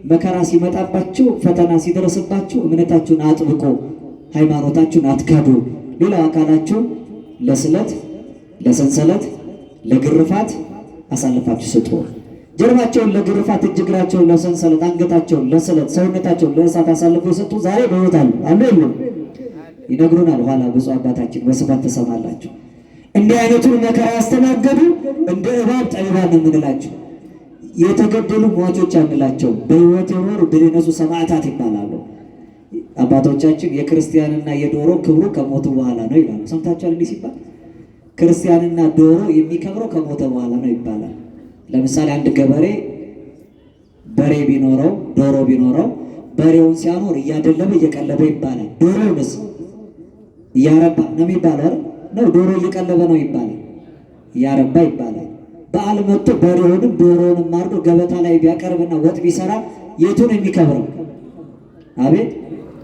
መከራ ሲመጣባችሁ፣ ፈተና ሲደረስባችሁ እምነታችሁን አጥብቆ ሃይማኖታችሁን አትካዱ። ሌላው አካላችሁን ለስለት፣ ለሰንሰለት፣ ለግርፋት አሳልፋችሁ ስጡ። ጀርባቸውን ለግርፋት፣ እጅግራቸውን ለሰንሰለት፣ አንገታቸውን ለስለት፣ ሰውነታቸውን ለእሳት አሳልፈው የሰጡ ዛሬ በሕይወት አሉ የሉም? ይነግሩናል። ኋላ ብፁዕ አባታችን በስፋት ተሰማላችሁ። እንዲህ አይነቱን መከራ ያስተናገዱ እንደ እባብ ጠቢባን የምንላቸው የተገደሉ ሟቾች አንላቸው። በሕይወት የኖሩ ድል የነሱ ሰማዕታት ይባላሉ። አባቶቻችን የክርስቲያንና የዶሮ ክብሩ ከሞቱ በኋላ ነው ይላሉ። ሰምታችኋል? እንዲህ ሲባል ክርስቲያንና ዶሮ የሚከብረው ከሞተ በኋላ ነው ይባላል። ለምሳሌ አንድ ገበሬ በሬ ቢኖረው ዶሮ ቢኖረው በሬውን ሲያኖር እያደለበ እየቀለበ ይባላል። ዶሮውንስ እያረባ ነው የሚባለው ነው። ዶሮ እየቀለበ ነው ይባላል። እያረባ ይባላል። በዓል መጥቶ በሬውንም ዶሮውንም አርዶ ገበታ ላይ ቢያቀርብና ወጥ ቢሰራ የቱን የሚከብረው? አቤት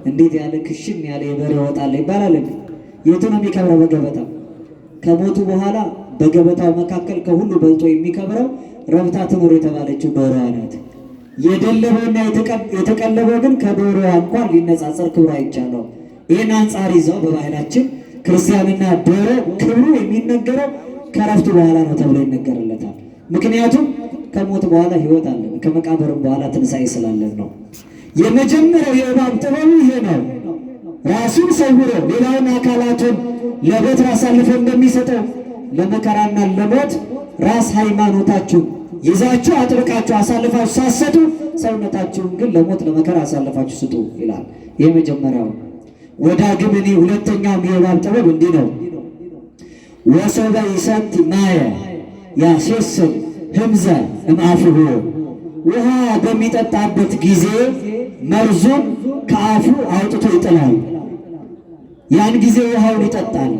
እንዴት ያለ ክሽም ያለ የበሬ ወጥ አለ ይባላል። የቱን የሚከብረው? በገበታው። ከሞቱ በኋላ በገበታው መካከል ከሁሉ በልጦ የሚከብረው ረብታ ትኑር የተባለችው ዶሮዋ ናት። የደለበውና የተቀለበው ግን ከዶሮዋ እንኳን ሊነጻጸር ክብሩ አይቻለው። ይህን አንጻር ይዘው በባህላችን ክርስቲያንና ዶሮ ክብሩ የሚነገረው ከረፍቱ በኋላ ነው ተብሎ ይነገርለታል። ምክንያቱም ከሞት በኋላ ሕይወት አለን፣ ከመቃብርም በኋላ ትንሣኤ ስላለን ነው። የመጀመሪያው የእባብ ጥበቡ ይሄ ነው። ራሱን ሰውሮ ሌላውን አካላቱን ለበትር አሳልፎ እንደሚሰጠው ለመከራና ለሞት ራስ ሃይማኖታችሁን ይዛችሁ አጥብቃችሁ አሳልፋችሁ ሳትሰጡ ሰውነታችሁን ግን ለሞት ለመከራ አሳልፋችሁ ስጡ ይላል። ይህ መጀመሪያው። ወዳግም እኔ ሁለተኛውም የእባብ ጥበብ እንዲህ ነው። ወሶበ ይሰቲ ማየ ያሴስል ህምዘ እምአፍሁ፣ ውሃ በሚጠጣበት ጊዜ መርዙን ከአፉ አውጥቶ ይጥላል። ያን ጊዜ ውሃውን ይጠጣል።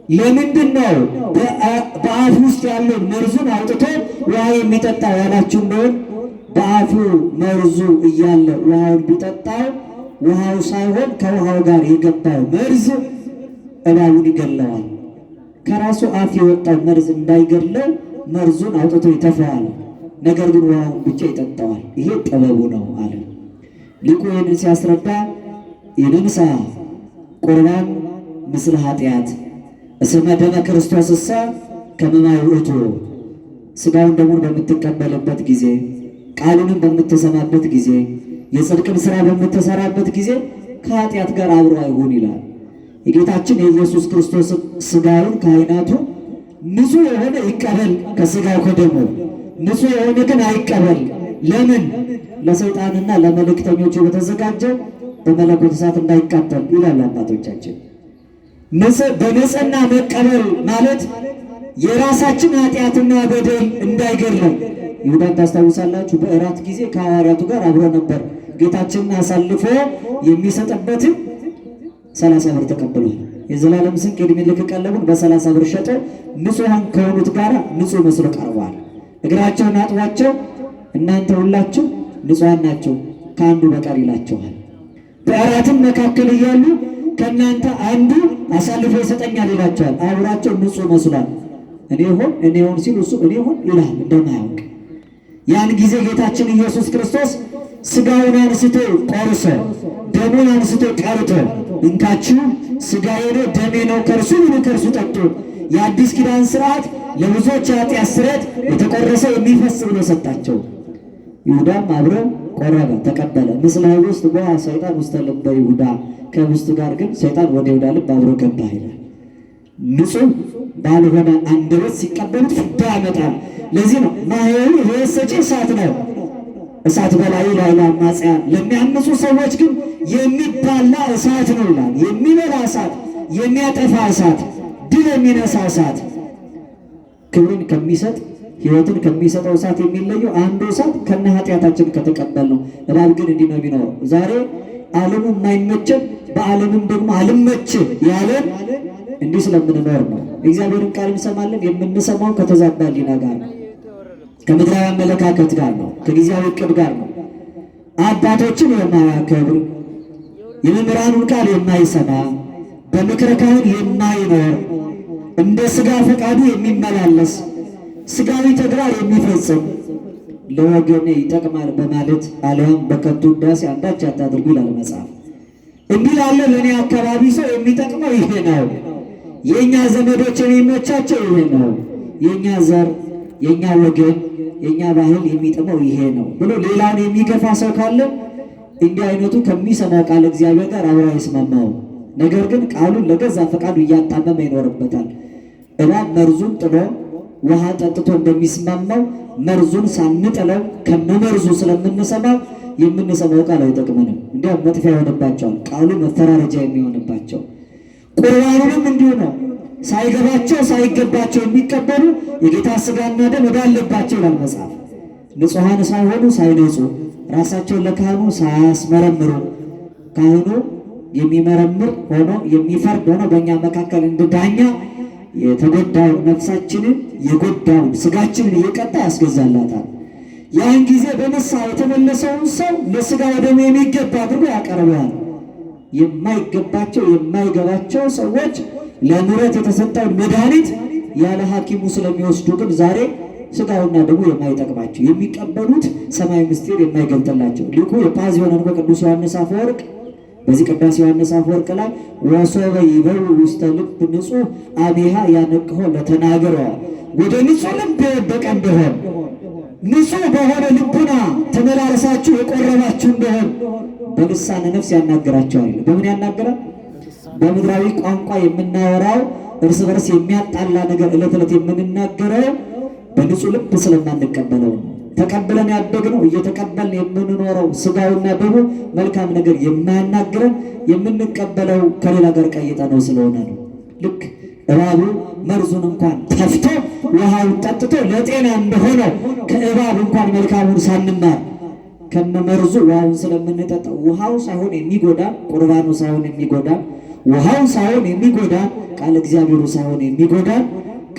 ለምንድን ነው በአፉ ውስጥ ያለው መርዙን አውጥቶ ውሃ የሚጠጣው ያላችሁ እንደሆን በአፉ መርዙ እያለ ውሃውን ቢጠጣው ውሃው ሳይሆን ከውሃው ጋር የገባው መርዝ እባቡን ይገለዋል። ከራሱ አፍ የወጣው መርዝ እንዳይገለው መርዙን አውጥቶ ይተፋዋል። ነገር ግን ውሃውን ብቻ ይጠጣዋል። ይሄ ጥበቡ ነው አለ ሊቁ። ይህንን ሲያስረዳ ይንንሳ ቁርባን ምስለ ኃጢአት እስመ ደመ ክርስቶስ እሳ ከመማይ ውእቱ፣ ሥጋውን ደሙን በምትቀበልበት ጊዜ ቃሉንም በምትሰማበት ጊዜ የጽድቅን ሥራ በምትሰራበት ጊዜ ከኃጢአት ጋር አብሮ አይሁን ይላል። የጌታችን የኢየሱስ ክርስቶስ ሥጋውን ካህናቱ ንጹሕ የሆነ ይቀበል ከሥጋው ከደሙ፣ ንጹሕ የሆነ ግን አይቀበል። ለምን? ለሰይጣንና ለመልእክተኞቹ በተዘጋጀው በመለኮት እሳት እንዳይቃጠል ይላሉ አባቶቻችን። በንጽሕና መቀበል ማለት የራሳችን ኃጢአትና በደል እንዳይገድለው። ይሁዳን ታስታውሳላችሁ? በእራት ጊዜ ከሐዋርያቱ ጋር አብሮ ነበር። ጌታችንን አሳልፎ የሚሰጥበትን 30 ብር ተቀብሏል። የዘላለም ስንቅ የዕድሜ ልክ ቀለቡን በ30 ብር ሸጦ ንጹሐን ከሆኑት ጋር ንጹሕ መስሎ ቀርቧል። እግራቸውን አጥቧቸው እናንተ ሁላችሁ ንጹሐን ናቸው ከአንዱ በቀር ይላቸዋል። በእራትም መካከል እያሉ ከእናንተ አንዱ አሳልፎ ይሰጠኛል ይላቸዋል። አብሯቸው ንጹሕ መስሏል። እኔ ሆን ሲሉ እሱ እኔ ሆን ይላል እንደማያውቅ። ያን ጊዜ ጌታችን ኢየሱስ ክርስቶስ ሥጋውን አንስቶ ቆርሶ ደሙን አንስቶ ቀርቶ እንካችሁ ሥጋዬ ነው ደሜ ነው ከእርሱ ብሉ ከእርሱ ጠጡ፣ የአዲስ ኪዳን ሥርዓት ለብዙዎች የኃጢአት ስርየት የተቆረሰ የሚፈስ ብሎ ሰጣቸው። ይሁዳም አብሮ ቆረበ ተቀበለ። ምስለ ኅብስት ቦአ ሰይጣን ውስተ ልበ ይሁዳ፣ ከኅብስቱ ጋር ግን ሰይጣን ወደ ይሁዳ ልብ አብሮ ገባ ይላል። ንጹሕ ባልሆነ አንደበት ሲቀበሉት ፍዳ ያመጣል። ለዚህ ነው ማኅየዊ ሕይወት ሰጪ እሳት ነው። እሳት በላዩ ላይ ለአማጽያን ለሚያምፁ ሰዎች ግን የሚባላ እሳት ነው ይላል። የሚበላ እሳት፣ የሚያጠፋ እሳት፣ ድል የሚነሳ እሳት። ክብርን ከሚሰጥ ሕይወትን ከሚሰጠው እሳት የሚለየው አንዱ እሳት ከነ ኃጢአታችን ከተቀበል ነው። እባብ ግን እንዲህ ነው የሚኖረው። ዛሬ ዓለሙ የማይመቸን በዓለምም ደግሞ አልመች ያለን እንዲህ ስለምንኖር ነው። እግዚአብሔርን ቃል እንሰማለን። የምንሰማው ከተዛባ ሕሊና ጋር ነው፣ ከምድራዊ አመለካከት ጋር ነው፣ ከጊዜያዊ ዕቅድ ጋር ነው። አባቶችን የማያከብር የመምህራኑን ቃል የማይሰማ በምክረ ካህን የማይኖር እንደ ሥጋ ፈቃዱ የሚመላለስ ሥጋዊ ተግባር የሚፈጽም ለወገኔ ይጠቅማል በማለት አሊያም በከንቱ ውዳሴ አንዳች አታድርጉ ይላል መጽሐፍ። እንዲህ ላለ ለእኔ አካባቢ ሰው የሚጠቅመው ይሄ ነው፣ የእኛ ዘመዶች የሚመቻቸው ይሄ ነው፣ የእኛ ዘር፣ የእኛ ወገን፣ የእኛ ባህል የሚጥመው ይሄ ነው ብሎ ሌላውን የሚገፋ ሰው ካለ እንዲህ አይነቱ ከሚሰማው ቃል እግዚአብሔር ጋር አብሮ አይስማማው። ነገር ግን ቃሉን ለገዛ ፈቃዱ እያጣመመ ይኖርበታል። እባብ መርዙን ጥሎ ውሃ ጠጥቶ እንደሚስማማው መርዙን ሳንጥለው ከነመርዙ ስለምንሰማው የምንሰማው ቃል አይጠቅመንም። እንዲያውም መጥፊያ ይሆንባቸዋል፣ ቃሉ መፈራረጃ የሚሆንባቸው። ቁርባኑንም እንዲሁ ነው። ሳይገባቸው ሳይገባቸው የሚቀበሉ የጌታ ሥጋና ደም ወዳለባቸው ይላል መጽሐፍ። ንጹሐን ሳይሆኑ ሳይነጹ ራሳቸውን ለካህኑ ሳያስመረምሩ ካህኑ የሚመረምር ሆኖ የሚፈርድ ሆኖ በእኛ መካከል እንደ ዳኛ የተጎዳውን ነፍሳችንን የጎዳውን ሥጋችንን እየቀጣ ያስገዛላታል። ያን ጊዜ በንስሐ የተመለሰውን ሰው ለሥጋ ወደሙ የሚገባ አድርጎ ያቀርበዋል። የማይገባቸው የማይገባቸው ሰዎች ለምሕረት የተሰጠውን መድኃኒት ያለ ሐኪሙ ስለሚወስዱ ግን ዛሬ ሥጋውና ደሙ የማይጠቅማቸው የሚቀበሉት ሰማያዊ ምስጢር የማይገልጥላቸው ሊቁ የጳዚዮን ቅዱስ ዮሐንስ አፈወርቅ በዚህ ቅዳሴ ዮሐንስ አፈወርቅ ላይ ወሶበ ይበው ውስተ ልብ ንጹሕ አሜሃ ያነቅሆ ለተናገረ ወደ ንጹሕ ልብ የወደቀ እንደሆን ንጹሕ በሆነ ልቡና ተመላለሳችሁ የቆረባችሁ እንደሆን በልሳነ ነፍስ ያናገራቸዋል። በምን ያናገራል? በምድራዊ ቋንቋ የምናወራው እርስ በርስ የሚያጣላ ነገር ዕለት ዕለት የምንናገረው በንጹሕ ልብ ስለማንቀበለው ነው። ተቀብለን ያደግነው እየተቀበልን የምንኖረው ሥጋውና ደሙ መልካም ነገር የማያናግረን የምንቀበለው ከሌላ ጋር ቀይጠነው ስለሆነ ነው። ልክ እባቡ መርዙን እንኳን ተፍቶ ውሃውን ጠጥቶ ለጤና እንደሆነው ከእባብ እንኳን መልካሙን ሳንማር ከመመርዙ ውሃውን ስለምንጠጣ ውሃው ሳይሆን የሚጎዳን ቁርባኑ ሳይሆን የሚጎዳን ውሃው ሳይሆን የሚጎዳን ቃል እግዚአብሔሩ ሳይሆን የሚጎዳን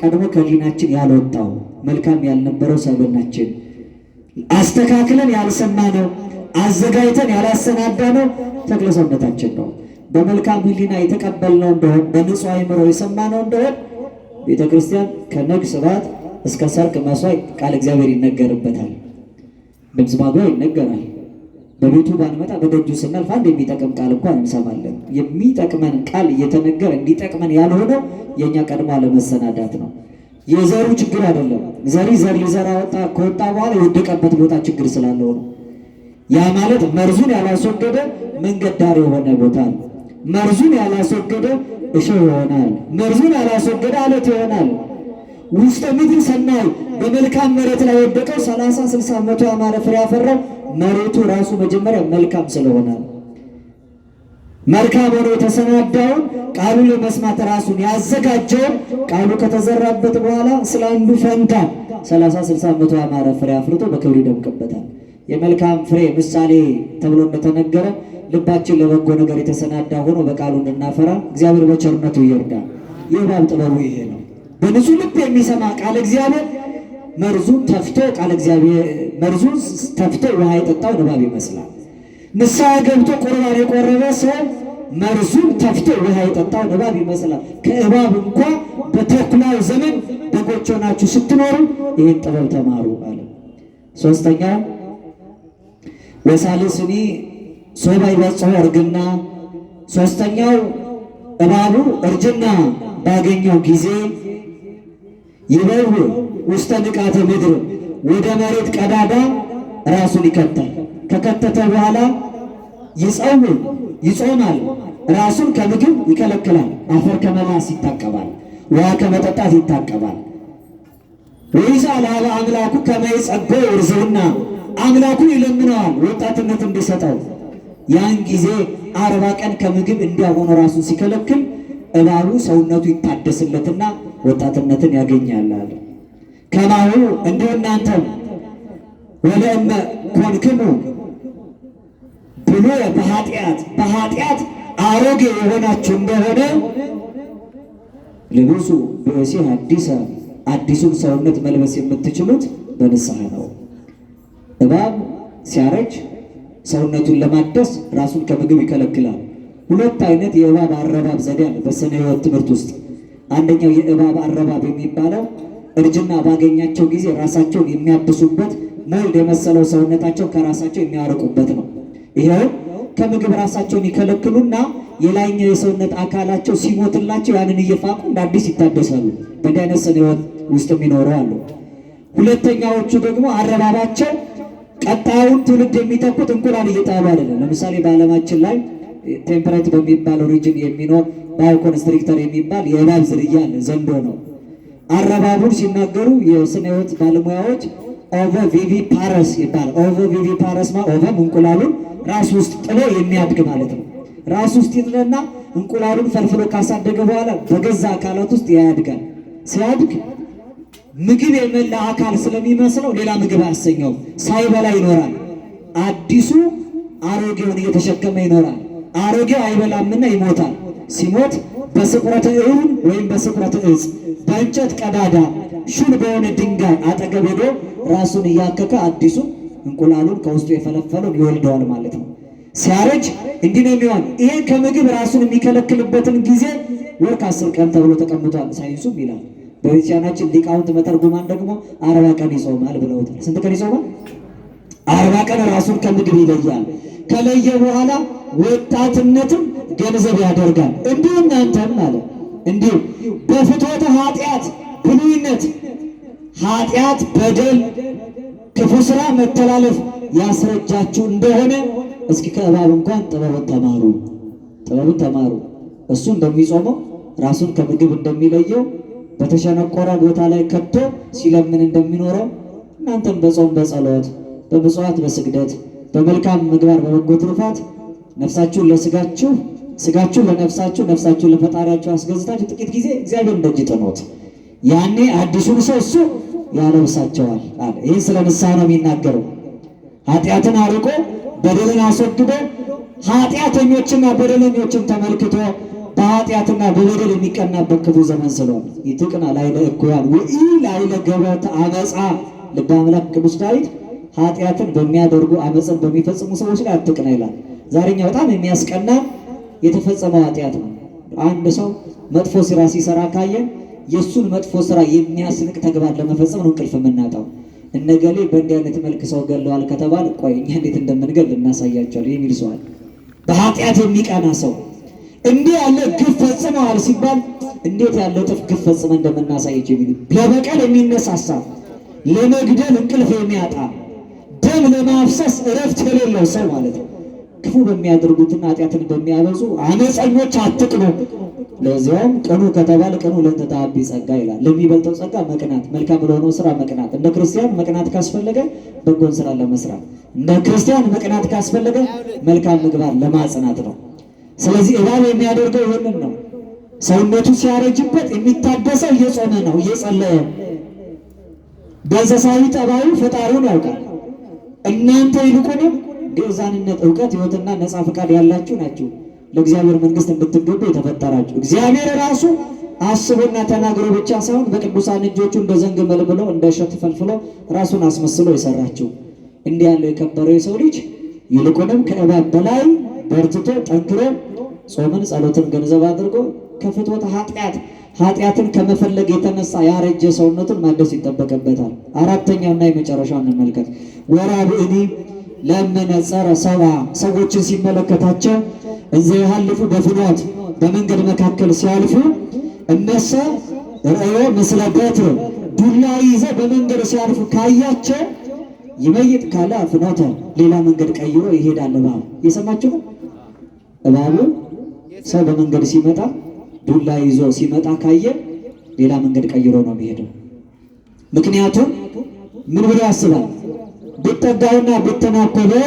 ቀድሞ ከሕሊናችን ያልወጣው መልካም ያልነበረው ሰብዕናችን አስተካክለን ያልሰማነው አዘጋጅተን ያላሰናዳነው ተክለ ሰውነታችን ነው። በመልካም ሕሊና የተቀበልነው እንደሆን በንጹሕ አእምሮ የሰማነው እንደሆን ቤተ ክርስቲያን ከነግ ስብሐት እስከ ሰርክ መሥዋዕት ቃል እግዚአብሔር ይነገርበታል። ድምፅ ማጉያ ይነገራል። በቤቱ ባንመጣ በደጁ ስናልፍ አንድ የሚጠቅም ቃል እንኳን እንሰማለን። የሚጠቅመን ቃል እየተነገረ እንዲጠቅመን ያልሆነው የእኛ ቀድሞ አለመሰናዳት ነው። የዘሩ ችግር አይደለም። ዘሪ ዘር ሊዘራ ከወጣ በኋላ የወደቀበት ቦታ ችግር ስላለው ነው። ያ ማለት መርዙን ያላስወገደ መንገድ ዳር የሆነ ቦታ ነው። መርዙን ያላስወገደ እሾህ ይሆናል። መርዙን ያላስወገደ አለት ይሆናል። ውስተ ምድር ሰናይ በመልካም መሬት ላይ ወደቀው 30 60 መቶ ያማረ ፍሬ ያፈራው መሬቱ ራሱ መጀመሪያ መልካም ስለሆነ መልካም ሆኖ የተሰናዳውን ቃሉን ለመስማት ራሱን ያዘጋጀውን ቃሉ ከተዘራበት በኋላ ስለ አንዱ ፈንታ 30 60 መቶ ያማረ ፍሬ አፍርቶ በክብር ይደምቅበታል። የመልካም ፍሬ ምሳሌ ተብሎ እንደተነገረ ልባችን ለበጎ ነገር የተሰናዳ ሆኖ በቃሉ እንድናፈራ እግዚአብሔር በቸርነቱ ይርዳል። የእባብ ጥበቡ ይሄ ነው። በንጹህ ልብ የሚሰማ ቃል እግዚአብሔር መርዙን ተፍቶ ቃል እግዚአብሔር መርዙን ተፍቶ ውሃ የጠጣው እባብ ይመስላል። ንስሐ ገብቶ ቁርባን የቆረበ ሰው መርዙን ተፍቶ ውሃ የጠጣው እባብ ይመስላል። ከእባብ እንኳ በተኩላው ዘመን በጎች ሆናችሁ ስትኖሩ ይህን ጥበብ ተማሩ አለ። ሶስተኛው ወሳልስኒ ሶባ ይበጽሖ እርግና፣ ሶስተኛው እባቡ እርጅና ባገኘው ጊዜ ይበው ውስተ ንቃተ ምድር ወደ መሬት ቀዳዳ ራሱን ይከታል። ከከተተ በኋላ ይጾማል፣ ራሱን ከምግብ ይከለክላል፣ አፈር ከመላስ ይታቀባል፣ ውሃ ከመጠጣት ይታቀባል። ወይሳል አምላኩ ከመ ይጸግቦ ውርዝና አምላኩን ይለምነዋል ወጣትነት እንዲሰጠው። ያን ጊዜ 40 ቀን ከምግብ እንዲያሆነ ራሱን ሲከለክል እባቡ ሰውነቱ ይታደስለትና ወጣትነትን ያገኛል አለ። ከማሁ እንዲሁ እናንተም ወለእመ ኮንክሙ ብሎ በኃጢአት አሮጌ የሆናችሁ እንደሆነ ልብሱ ብእሲ አዲሱን ሰውነት መልበስ የምትችሉት በንስሐ ነው። እባብ ሲያረጅ ሰውነቱን ለማደስ ራሱን ከምግብ ይከለክላል። ሁለት አይነት የእባብ አረባብ ዘዴ አለ በስነ ሕይወት ትምህርት ውስጥ። አንደኛው የእባብ አረባብ የሚባለው እርጅና ባገኛቸው ጊዜ ራሳቸውን የሚያድሱበት ሞልድ የመሰለው ሰውነታቸው ከራሳቸው የሚያርቁበት ነው። ይሄው ከምግብ ራሳቸውን ይከለክሉና የላይኛው የሰውነት አካላቸው ሲሞትላቸው ያንን እየፋቁ እንደ አዲስ ይታደሳሉ። በእንዲህ አይነት ስነ ሕይወት ውስጥ የሚኖሩ አሉ። ሁለተኛዎቹ ደግሞ አረባባቸው ቀጣዩን ትውልድ የሚተኩት እንቁላል እየጣሉ አይደለም። ለምሳሌ በዓለማችን ላይ ቴምፐሬት በሚባለው ሪጅን የሚኖር ባዮኮንስትሪክተር የሚባል የእባብ ዝርያ አለ፣ ዘንዶ ነው። አረባቡን ሲናገሩ የስነ ሕይወት ባለሙያዎች ኦቮ ቪቪ ፓረስ ይባላል። ኦቮ ቪቪ ፓረስ ኦቨም እንቁላሉን ራሱ ውስጥ ጥሎ የሚያድግ ማለት ነው። ራሱ ውስጥ ይጥልና እንቁላሉን ፈልፍሎ ካሳደገ በኋላ በገዛ አካላት ውስጥ ያድጋል። ሲያድግ ምግብ የመላ አካል ስለሚመስለው ሌላ ምግብ አያሰኘውም። ሳይበላ ይኖራል። አዲሱ አሮጌውን እየተሸከመ ይኖራል። አሮጌው አይበላምና ይሞታል። ሲሞት በስቁረተ እውን ወይም በስቁረተ እጽ በእንጨት ቀዳዳ ሹል በሆነ ድንጋይ አጠገብ ሄዶ ራሱን እያከከ አዲሱ እንቁላሉን ከውስጡ የፈለፈለውን ይወልደዋል ማለት ነው። ሲያረጅ እንዲህ ነው የሚሆን። ይሄ ከምግብ ራሱን የሚከለክልበትን ጊዜ ወር ከ10 ቀን ተብሎ ተቀምጧል። ሳይንሱም ይላል። በቤተክርስቲያናችን ሊቃውንት መተርጉማን ደግሞ 40 ቀን ይጾማል ብለውታል። ስንት ቀን ይጾማል? 40 ቀን ራሱን ከምግብ ይለያል። ከለየ በኋላ ወጣትነትም ገንዘብ ያደርጋል። እንዲሁ እናንተም ማለት እንዲሁ በፍትወተ ኃጢአት ብሉይነት ኃጢአት፣ በደል፣ ክፉ ስራ፣ መተላለፍ ያስረጃችሁ እንደሆነ እስኪ ከእባብ እንኳን ጥበብን ተማሩ። እሱ እንደሚጾመው ራሱን ከምግብ እንደሚለየው በተሸነቆረ ቦታ ላይ ከቶ ሲለምን እንደሚኖረው እናንተም በጾም በጸሎት በምጽዋት በስግደት በመልካም ምግባር በበጎ ትሩፋት ነፍሳችሁን ለስጋችሁ ስጋችሁን ለነፍሳችሁ ነፍሳችሁን ለፈጣሪያችሁ አስገዝታችሁ ጥቂት ጊዜ እግዚአብሔር እንደጅ ጥኖት ያኔ አዲሱን ሰው እሱ ያለብሳቸዋል አለ። ይህ ስለ ንስሐ ነው የሚናገረው። ኃጢአትን አርቆ በደልን አስወግዶ ኃጢአተኞችና በደለኞችን ተመልክቶ በኃጢአትና በበደል የሚቀናበት ክፉ ዘመን ስለሆነ ይትቅና ላይለ እኩያን ወኢ ላይለ ገበተ አመፃ። ልበ አምላክ ቅዱስ ዳዊት ኃጢአትን በሚያደርጉ አመፅን በሚፈጽሙ ሰዎች ላይ አትቅና ይላል። ዛሬኛ በጣም የሚያስቀና የተፈጸመው ኃጢአት ነው። አንድ ሰው መጥፎ ስራ ሲሰራ ካየ የእሱን መጥፎ ስራ የሚያስንቅ ተግባር ለመፈጸም ነው እንቅልፍ የምናጣው። እነገሌ በእንዲህ አይነት መልክ ሰው ገለዋል ከተባለ ቆይ እኛ እንዴት እንደምንገል እናሳያቸዋል የሚል ሰዋል። በኃጢአት የሚቀና ሰው እንዲህ ያለ ግፍ ፈጽመዋል ሲባል እንዴት ያለ ጥፍ ግፍ ፈጽመ እንደምናሳያቸው የሚል ለበቀል የሚነሳሳ ለመግደል እንቅልፍ የሚያጣ ደም ለማፍሰስ እረፍት የሌለው ሰው ማለት ነው። ክፉ በሚያደርጉትና ኃጢአትን በሚያበዙ አመፀኞች አትቅኑ። ለዚያውም ቅኑ ከተባለ ቅኑ ለእንተ ተአቢ ጸጋ ይላል። ለሚበልጠው ጸጋ መቅናት፣ መልካም ለሆነው ስራ መቅናት። እንደ ክርስቲያን መቅናት ካስፈለገ በጎን ስራ ለመስራት፣ እንደ ክርስቲያን መቅናት ካስፈለገ መልካም ምግባር ለማጽናት ነው። ስለዚህ እባብ የሚያደርገው ይህንን ነው። ሰውነቱ ሲያረጅበት የሚታደሰው እየጾመ ነው፣ እየጸለየ። በእንስሳዊ ጠባዩ ፈጣሪውን ያውቃል። እናንተ ይልቁንም ግዕዛንነት እውቀት፣ ሕይወትና ነፃ ፈቃድ ያላችሁ ናችሁ፣ ለእግዚአብሔር መንግሥት እንድትገቡ የተፈጠራችሁ። እግዚአብሔር ራሱ አስቦና ተናግሮ ብቻ ሳይሆን በቅዱሳን እጆቹ እንደ ዘንግ መልምሎ እንደ እሸት ፈልፍሎ ራሱን አስመስሎ የሰራችሁ እንዲህ ያለው የከበረው የሰው ልጅ ይልቁንም ከእባብ በላይ በርትቶ ጠንክሮ ጾምን ጸሎትን ገንዘብ አድርጎ ከፍትወተ ኃጢአትን ከመፈለግ የተነሳ ያረጀ ሰውነቱን ማደስ ይጠበቅበታል። አራተኛውና የመጨረሻው እንመልከት። ወራብእኒ ለመነጸረ ሰብአ ሰዎችን ሲመለከታቸው እንዘ ያልፉ በፍኖት በመንገድ መካከል ሲያልፉ እነሰ ርእዮ ምስለ በትር ዱላ ይዘው በመንገድ ሲያልፉ ካያቸው ይመይጥ ካለ ፍኖተ ሌላ መንገድ ቀይሮ ይሄዳል። እባብ የሰማችሁ ነው። እባቡ ሰው በመንገድ ሲመጣ ዱላ ይዞ ሲመጣ ካየ ሌላ መንገድ ቀይሮ ነው የሚሄደው። ምክንያቱም ምን ብሎ ያስባል? ብጠጋውና ብተናኮለው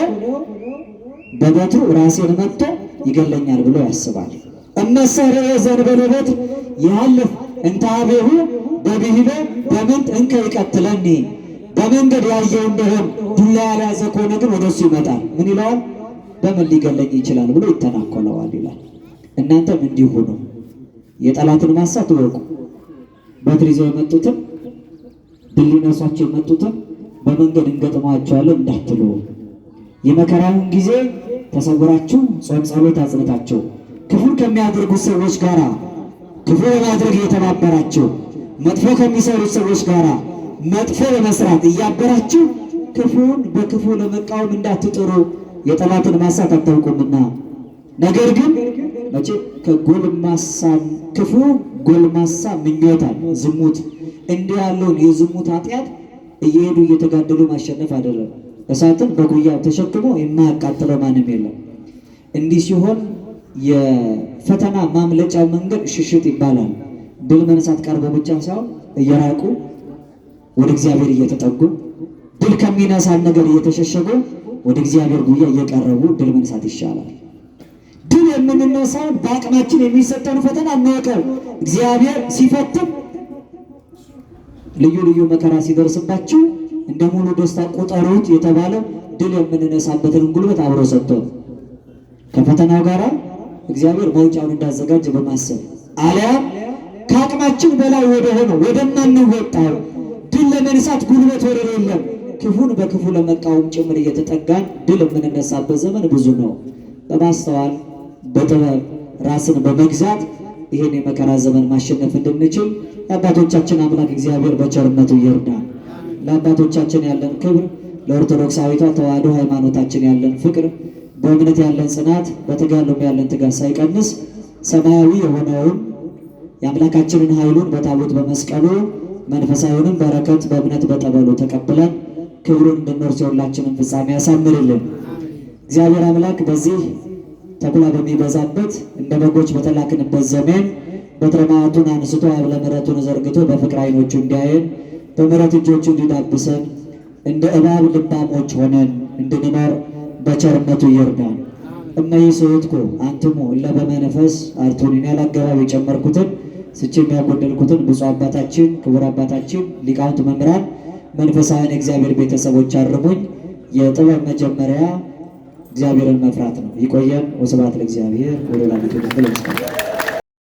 በበትሩ ራሴን መጥቶ ይገለኛል ብሎ ያስባል። እነሰ ርእየ ዘእንበለ በትር ይሃልፍ እንተ ኀቤሁ በብሂለ በምንት እንከ ይቀትለኒ በመንገድ ያየው እንደሆን ዱላ ያልያዘ ከሆነ ግን ወደሱ ይመጣል። ምን ይለዋል? በምን ሊገለኝ ይችላል ብሎ ይተናኮለዋል ይላል። እናንተም እንዲሁ ነው። የጠላትን ማሳት ወቁ። በትር ይዘው የመጡትን ድል ሊነሷቸው የመጡትን በመንገድ እንገጥሟቸዋለን እንዳትሉ፣ የመከራውን ጊዜ ተሰውራችሁ ጾም ጸሎት አጽንታችሁ ክፉን ከሚያደርጉት ሰዎች ጋር ክፉ በማድረግ እየተባበራችሁ መጥፎ ከሚሰሩት ሰዎች ጋር መጥፎ በመስራት እያበራችሁ ክፉን በክፉ ለመቃወም እንዳትጥሩ፣ የጠላትን ማሳት አታውቁምና። ነገር ግን መቼ ከጎልማሳ ክፉ ጎልማሳ ምኞታል ዝሙት እንዲህ ያለውን የዝሙት ኃጢአት እየሄዱ እየተጋደሉ ማሸነፍ አይደለም። እሳትን በጉያው ተሸክሞ የማያቃጥለው ማንም የለም። እንዲህ ሲሆን የፈተና ማምለጫው መንገድ ሽሽት ይባላል። ድል መንሳት ቀርቦ ብቻ ሳይሆን እየራቁ ወደ እግዚአብሔር እየተጠጉ ድል ከሚነሳን ነገር እየተሸሸጉ ወደ እግዚአብሔር ጉያ እየቀረቡ ድል መንሳት ይሻላል። ድል የምንነሳው በአቅማችን የሚሰጠን ፈተና እናውቀው። እግዚአብሔር ሲፈትን ልዩ ልዩ መከራ ሲደርስባችሁ እንደ ሙሉ ደስታ ቁጠሩት የተባለው ድል የምንነሳበትን ጉልበት አብሮ ሰጥቶ ከፈተናው ጋር እግዚአብሔር መውጫውን እንዳዘጋጅ በማሰብ አልያም ከአቅማችን በላይ ወደ ሆነው ወደማንወጣው ድል ለመንሳት ጉልበት ወደ የለም ክፉን በክፉ ለመቃወም ጭምር እየተጠጋን ድል የምንነሳበት ዘመን ብዙ ነው። በማስተዋል በጥበብ ራስን በመግዛት ይህን የመከራ ዘመን ማሸነፍ እንድንችል የአባቶቻችን አምላክ እግዚአብሔር በቸርነቱ ይርዳል። ለአባቶቻችን ያለን ክብር፣ ለኦርቶዶክሳዊቷ ተዋሕዶ ሃይማኖታችን ያለን ፍቅር፣ በእምነት ያለን ጽናት፣ በተጋድሎም ያለን ትጋት ሳይቀንስ ሰማያዊ የሆነውን የአምላካችንን ኃይሉን በታቦት በመስቀሉ መንፈሳዊውንም በረከት በእምነት በጠበሉ ተቀብለን ክብሩን እንድንወርስ የሁላችንን ፍጻሜ ያሳምርልን። እግዚአብሔር አምላክ በዚህ ተኩላ በሚበዛበት እንደ በጎች በተላክንበት ዘመን በትረ መዓቱን አንስቶ ሀብለ ምሕረቱን ዘርግቶ በፍቅር ዓይኖቹ እንዲያየን በምሕረት እጆቹ እንዲዳብሰን እንደ እባብ ልባሞች ሆነን እንድንኖር በቸርነቱ ይርዳን። እመይስሕትኩ አንትሙ እለ በመንፈስ አርቱኒ ያላገባብ የጨመርኩትን ስቼም ያጎደልኩትን ብፁዕ አባታችን ክቡር አባታችን ሊቃውንት መምህራን መንፈሳውያን የእግዚአብሔር ቤተሰቦች አርሙኝ። የጥበብ መጀመሪያ እግዚአብሔርን መፍራት ነው። ይቆየን። ወስብሐት ለእግዚአብሔር ወለወላዲቱ ድንግል።